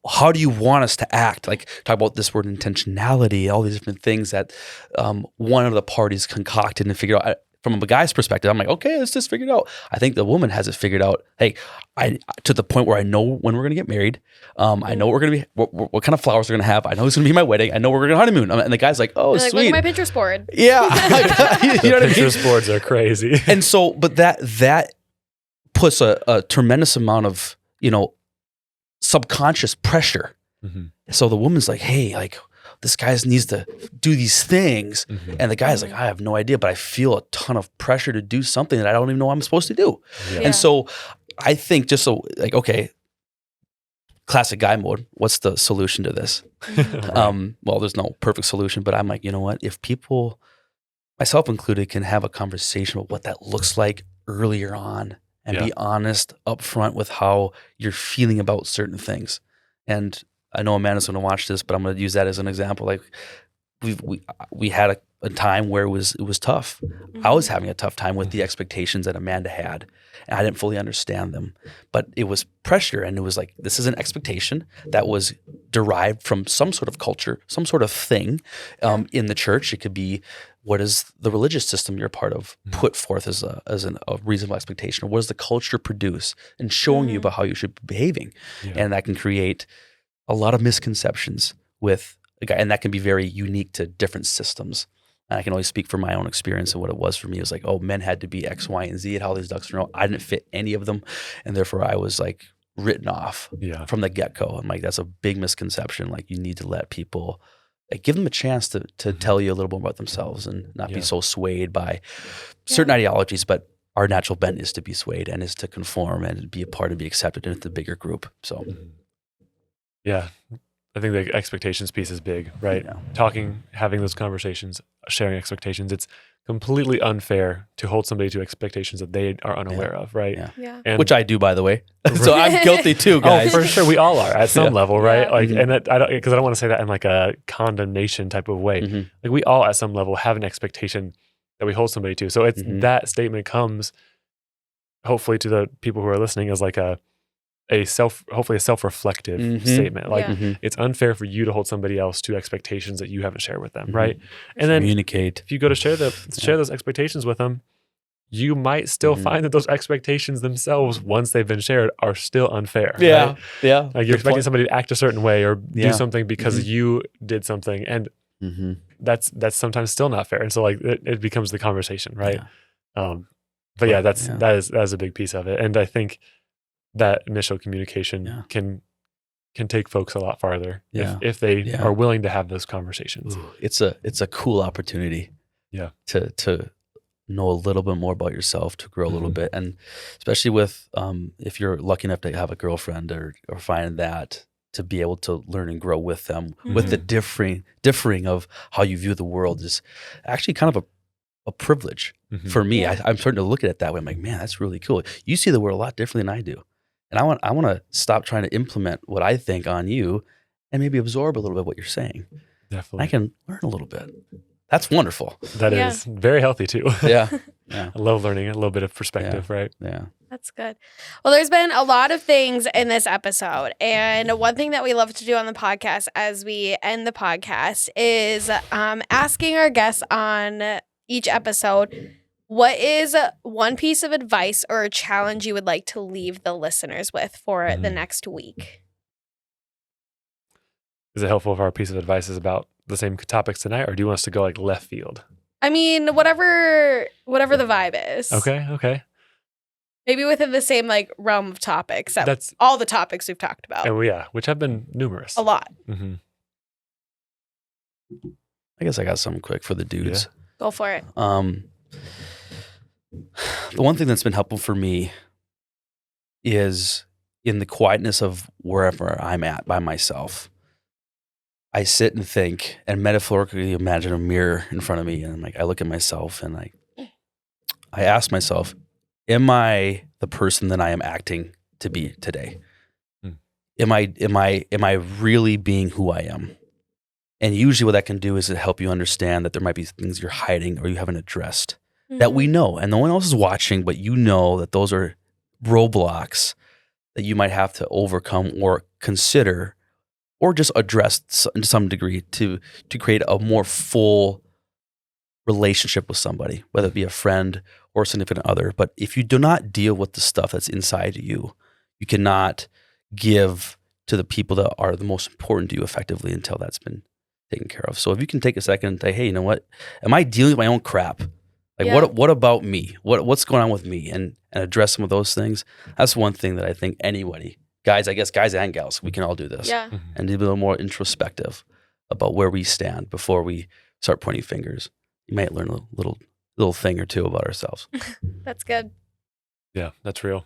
how do you want us to act? Like, talk about this word intentionality, all these different things that one of the parties concocted and figured out. From a guy's perspective, I'm like, okay, let's just figure it out. I think the woman has it figured out. Hey, to the point where I know when we're going to get married. I know we're going to be, what kind of flowers we're going to have. I know it's going to be my wedding. I know we're going to honeymoon. And the guy's like, oh, like, sweet. Look at my Pinterest board. Yeah. You know what I mean? Pinterest boards are crazy. And so, but that puts a tremendous amount of, subconscious pressure. So the woman's like, hey, like, this guy needs to do these things. And the guy's like, I have no idea, but I feel a ton of pressure to do something that I don't even know I'm supposed to do. Yeah. And so I think okay, classic guy mode, what's the solution to this? Well, there's no perfect solution, but I'm like, you know what? If people, myself included, can have a conversation about what that looks like earlier on and be honest up front with how you're feeling about certain things. And I know Amanda's going to watch this, but I'm going to use that as an example. Like we had a time where it was tough. I was having a tough time with the expectations that Amanda had, and I didn't fully understand them. But it was pressure, and it was like, this is an expectation that was derived from some sort of culture, some sort of thing in the church. It could be, what is the religious system you're a part of put forth as a reasonable expectation, or what does the culture produce and showing you about how you should be behaving, and that can create a lot of misconceptions with a guy, and that can be very unique to different systems. And I can only speak from my own experience and what it was for me. It was like, oh, men had to be X, Y, and Z, had all these ducks in a row. I didn't fit any of them, and therefore I was like written off from the get-go. I'm like, that's a big misconception. Like, you need to let people, like, give them a chance to tell you a little more about themselves and not be so swayed by certain ideologies. But our natural bent is to be swayed and is to conform and be a part and be accepted into the bigger group. So, yeah, I think the expectations piece is big, right? Yeah. Having those conversations, sharing expectations. It's completely unfair to hold somebody to expectations that they are unaware of, right? Yeah. And Which I do, by the way. So I'm guilty too, guys. Oh, for sure, we all are at some level, right? Like, Mhm. and that, I don't want to say that in like a condemnation type of way. Mhm. Like, we all at some level have an expectation that we hold somebody to. So it's that statement comes, hopefully, to the people who are listening as like hopefully a self-reflective statement. Like, it's unfair for you to hold somebody else to expectations that you haven't shared with them, right? And then Communicate. if you go to share those expectations with them, you might still find that those expectations themselves, once they've been shared, are still unfair. Right? Yeah. Like, you're expecting somebody to act a certain way or do something because you did something, and that's sometimes still not fair. And so, like, it becomes the conversation, right? But yeah, that is a big piece of it. And I think that initial communication can take folks a lot farther if they are willing to have those conversations. Ooh, it's a cool opportunity. To know a little bit more about yourself, to grow a little bit, and especially with if you're lucky enough to have a girlfriend or find that, to be able to learn and grow with them, with the differing of how you view the world, is actually kind of a privilege for me. I'm starting to look at it that way. I'm like, man, that's really cool. You see the world a lot differently than I do. And I want to stop trying to implement what I think on you and maybe absorb a little bit of what you're saying. Definitely. I can learn a little bit. That's wonderful. That is very healthy too. Yeah. I love learning a little bit of perspective, right? Yeah. That's good. Well, there's been a lot of things in this episode. And one thing that we love to do on the podcast as we end the podcast is asking our guests on each episode, what is one piece of advice or a challenge you would like to leave the listeners with for the next week? Is it helpful if our piece of advice is about the same topics tonight, or do you want us to go like left field? I mean, whatever the vibe is. Okay. Maybe within the same like realm of topics. That's all the topics we've talked about. And which have been numerous. A lot. I guess I got something quick for the dudes. Go for it. The one thing that's been helpful for me is in the quietness of wherever I'm at by myself, I sit and think and metaphorically imagine a mirror in front of me. And I look at myself and I ask myself, am I the person that I am acting to be today? Am I really being who I am? And usually what that can do is to help you understand that there might be things you're hiding or you haven't addressed that we know, and no one else is watching, but you know that those are roadblocks that you might have to overcome or consider or just address to some degree to create a more full relationship with somebody, whether it be a friend or a significant other. But if you do not deal with the stuff that's inside you, you cannot give to the people that are the most important to you effectively until that's been taken care of. So if you can take a second and say, hey, you know what? Am I dealing with my own crap? What about me? What's going on with me? And address some of those things. That's one thing that I think anybody, guys and gals, we can all do this. Yeah. And be a little more introspective about where we stand before we start pointing fingers. You might learn a little thing or two about ourselves. That's good. Yeah, that's real.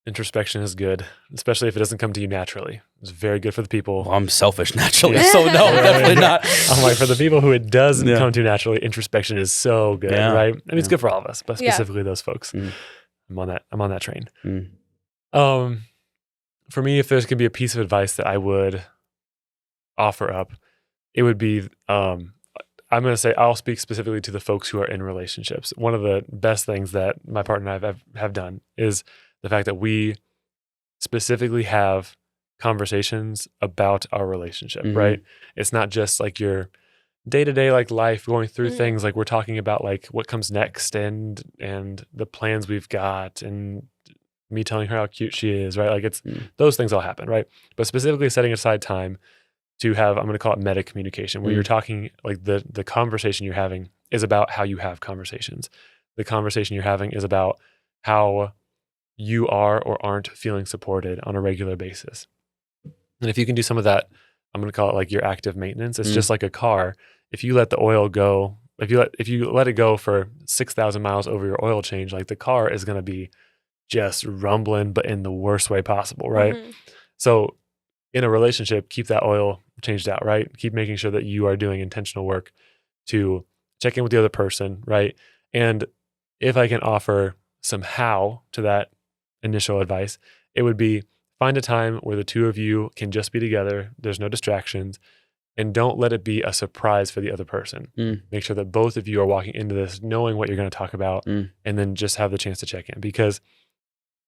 Introspection is good, especially if it doesn't come to you naturally. It's very good for the people. Well, I'm selfish naturally, so no, definitely not. I'm like, for the people who it doesn't come to naturally, introspection is so good, right? I mean, it's good for all of us, but specifically those folks. I'm on that train. For me, if there's going to be a piece of advice that I would offer up, it would be, I'm going to say, I'll speak specifically to the folks who are in relationships. One of the best things that my partner and I have done is the fact that we specifically have conversations about our relationship, right? It's not just like your day-to-day like life going through things. Like we're talking about like what comes next and the plans we've got and me telling her how cute she is, right? Like it's those things all happen, right? But specifically setting aside time to have, I'm going to call it meta communication, where you're talking like the conversation you're having is about how you have conversations. The conversation you're having is about how you are or aren't feeling supported on a regular basis. And if you can do some of that, I'm going to call it like your active maintenance. It's just like a car. If you let the oil go, if you let it go for 6,000 miles over your oil change, like the car is going to be just rumbling, but in the worst way possible, right? So in a relationship, keep that oil changed out, right? Keep making sure that you are doing intentional work to check in with the other person, right? And if I can offer some how to that initial advice, it would be find a time where the two of you can just be together. There's no distractions, and don't let it be a surprise for the other person. Make sure that both of you are walking into this knowing what you're going to talk about, and then just have the chance to check in. Because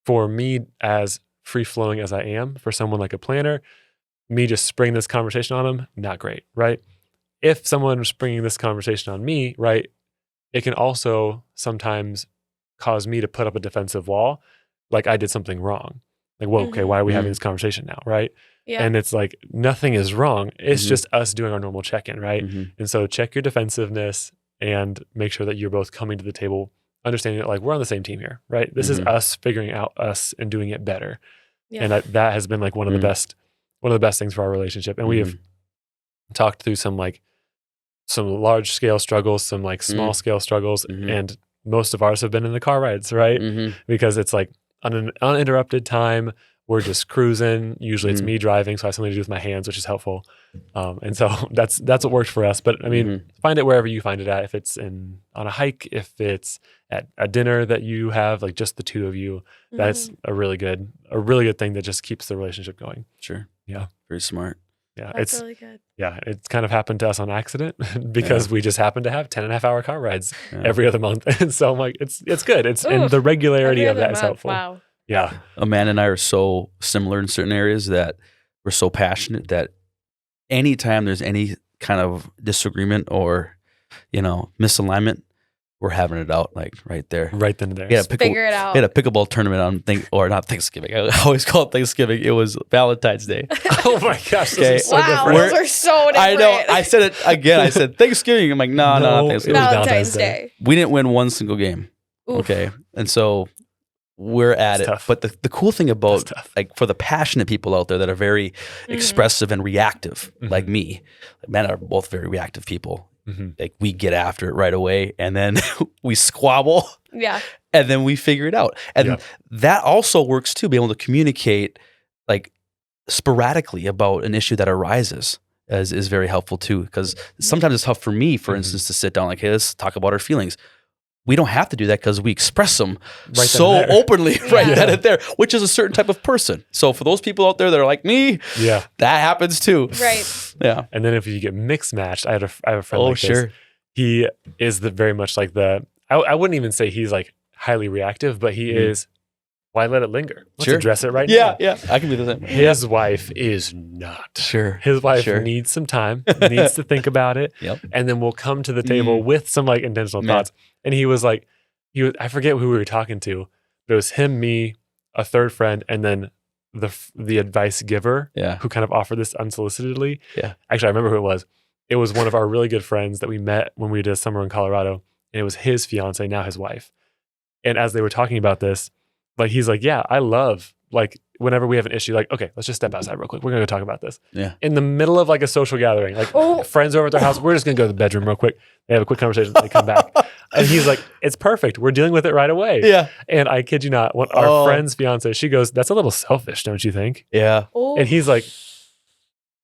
for me, as free-flowing as I am, for someone like a planner, me just springing this conversation on them, not great, right? If someone was springing this conversation on me, right, it can also sometimes cause me to put up a defensive wall, like I did something wrong. Like, well, okay, why are we having this conversation now, right? Yeah. And it's like, nothing is wrong. It's just us doing our normal check-in, right? And so check your defensiveness and make sure that you're both coming to the table, understanding that like, we're on the same team here, right? This is us figuring out us and doing it better. Yeah. And that has been like one of the best things for our relationship. And we have talked through some large scale struggles, some like small scale struggles. And most of ours have been in the car rides, right? Because it's like on an uninterrupted time, we're just cruising. Usually it's me driving, so I have something to do with my hands, which is helpful. And so that's what worked for us. But I mean, find it wherever you find it at. If it's on a hike, if it's at a dinner that you have, like just the two of you, that's a really good thing that just keeps the relationship going. Sure. Yeah. Very smart. Yeah. That's really good. Yeah. It's kind of happened to us on accident because we just happen to have 10.5-hour car rides every other month. And so I'm like, it's good. And the regularity of that is helpful. Wow. Yeah. Amanda and I are so similar in certain areas that we're so passionate that anytime there's any kind of disagreement or, misalignment, we're having it out like right there. Right then and there. Yeah, Figure it out. We had a pickleball tournament on not Thanksgiving. I always call it Thanksgiving. It was Valentine's Day. Oh my gosh. Okay. This is so Wow, different. those are so different. I know. I said it again. I said Thanksgiving. I'm like, no, not Thanksgiving. Valentine's Day. We didn't win one single game. Oof. Okay. And so we're at It's it. tough. But the cool thing about tough. like for the passionate people out there that are very expressive and reactive, like me, man, are both very reactive people. Like we get after it right away and then we squabble. Yeah. And then we figure it out. And that also works too, being able to communicate like sporadically about an issue that arises is very helpful too. Because sometimes it's tough for me, for instance, to sit down like, hey, let's talk about our feelings. We don't have to do that because we express them so openly then and there, which is a certain type of person. So for those people out there that are like me, that happens too. Right. Yeah. And then if you get mix matched, I have a friend like sure. this. He is very much like I wouldn't even say he's like highly reactive, but he is, why let it linger? Let's address it right now. Yeah. I can be the same. His wife is not. Sure. His wife needs some time, needs to think about it. And then we'll come to the table with some like intentional thoughts. And he was like, I forget who we were talking to, but it was him, me, a third friend, and then the advice giver who kind of offered this unsolicitedly. Yeah. Actually, I remember who it was. It was one of our really good friends that we met when we did a summer in Colorado. And it was his fiance, now his wife. And as they were talking about this, like, he's like, yeah, I love, like, whenever we have an issue, like, okay, let's just step outside real quick. We're going to go talk about this. Yeah. In the middle of like a social gathering, like friends over at their house, we're just going to go to the bedroom real quick. They have a quick conversation. They come back. And he's like, it's perfect. We're dealing with it right away. Yeah. And I kid you not, our friend's fiance, she goes, that's a little selfish, don't you think? Yeah. Oh. And he's like,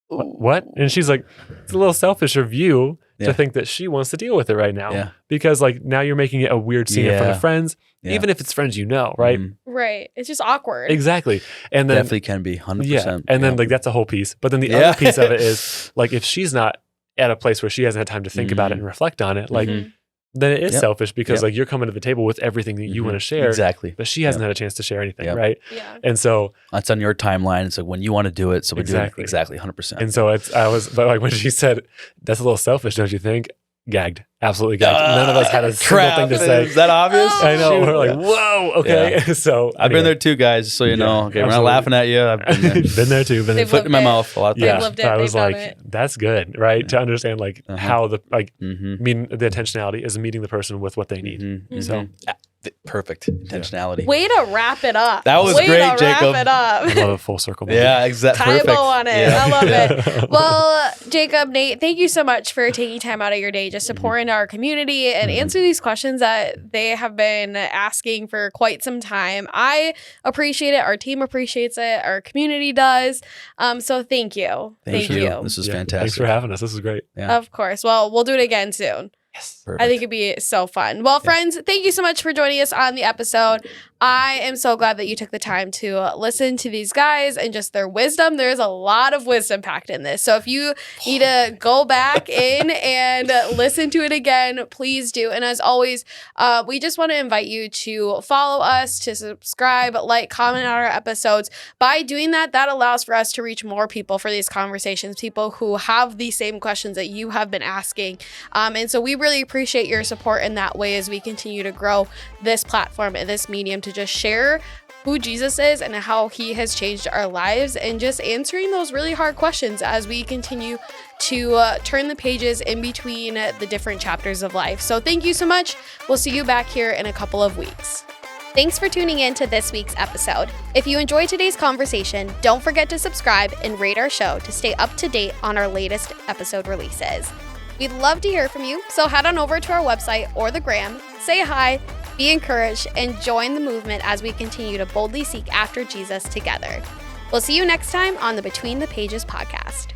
what? And she's like, it's a little selfish of you to think that she wants to deal with it right now. Yeah. Because like now you're making it a weird scene in front of friends, Yeah. even if it's friends right? Right. It's just awkward. Exactly. And then Definitely can be 100%. yeah. And then like that's a whole piece. But then the other piece of it is like if she's not at a place where she hasn't had time to think about it and reflect on it, like then it is selfish because like you're coming to the table with everything that you want to share. Exactly. But she hasn't had a chance to share anything, right? Yeah. And so it's on your timeline. It's like when you want to do it. So we're doing it exactly 100%. And so but like when she said, that's a little selfish, don't you think? Gagged. Absolutely gagged. None of us had a single thing to say. Is that obvious? I know. We're like, whoa, okay. So I've been there too, guys, so you know. Okay, we're not laughing at you. I've been there. Been there too. They've Foot in my mouth a lot of times. lived it. So I was They've done like, it. that's good, right? To understand like how the mean the intentionality is meeting the person with what they need. So perfect intentionality. Way to wrap it up. That was Way great, to Jacob. Wrap it up. I love a full circle. Moment. Yeah, exactly. Tie a Perfect. bow on it. Yeah. I love it. Well, Jacob, Nate, thank you so much for taking time out of your day just to pour into our community and answer these questions that they have been asking for quite some time. I appreciate it. Our team appreciates it. Our community does. So thank you. Thank you. This is fantastic. Thanks for having us. This is great. Yeah. Of course. Well, we'll do it again soon. Yes. Perfect. I think it'd be so fun. Well, friends, thank you so much for joining us on the episode. I am so glad that you took the time to listen to these guys and just their wisdom. There's a lot of wisdom packed in this. So if you need to go back in and listen to it again, please do. And as always, we just want to invite you to follow us, to subscribe, like, comment on our episodes. By doing that, that allows for us to reach more people for these conversations, people who have the same questions that you have been asking. And so we really appreciate your support in that way as we continue to grow this platform and this medium to just share who Jesus is and how he has changed our lives and just answering those really hard questions as we continue to turn the pages in between the different chapters of life. So thank you so much. We'll see you back here in a couple of weeks. Thanks for tuning in to this week's episode. If you enjoyed today's conversation, don't forget to subscribe and rate our show to stay up to date on our latest episode releases. We'd love to hear from you, so head on over to our website or the gram, say hi, be encouraged, and join the movement as we continue to boldly seek after Jesus together. We'll see you next time on the Between the Pages podcast.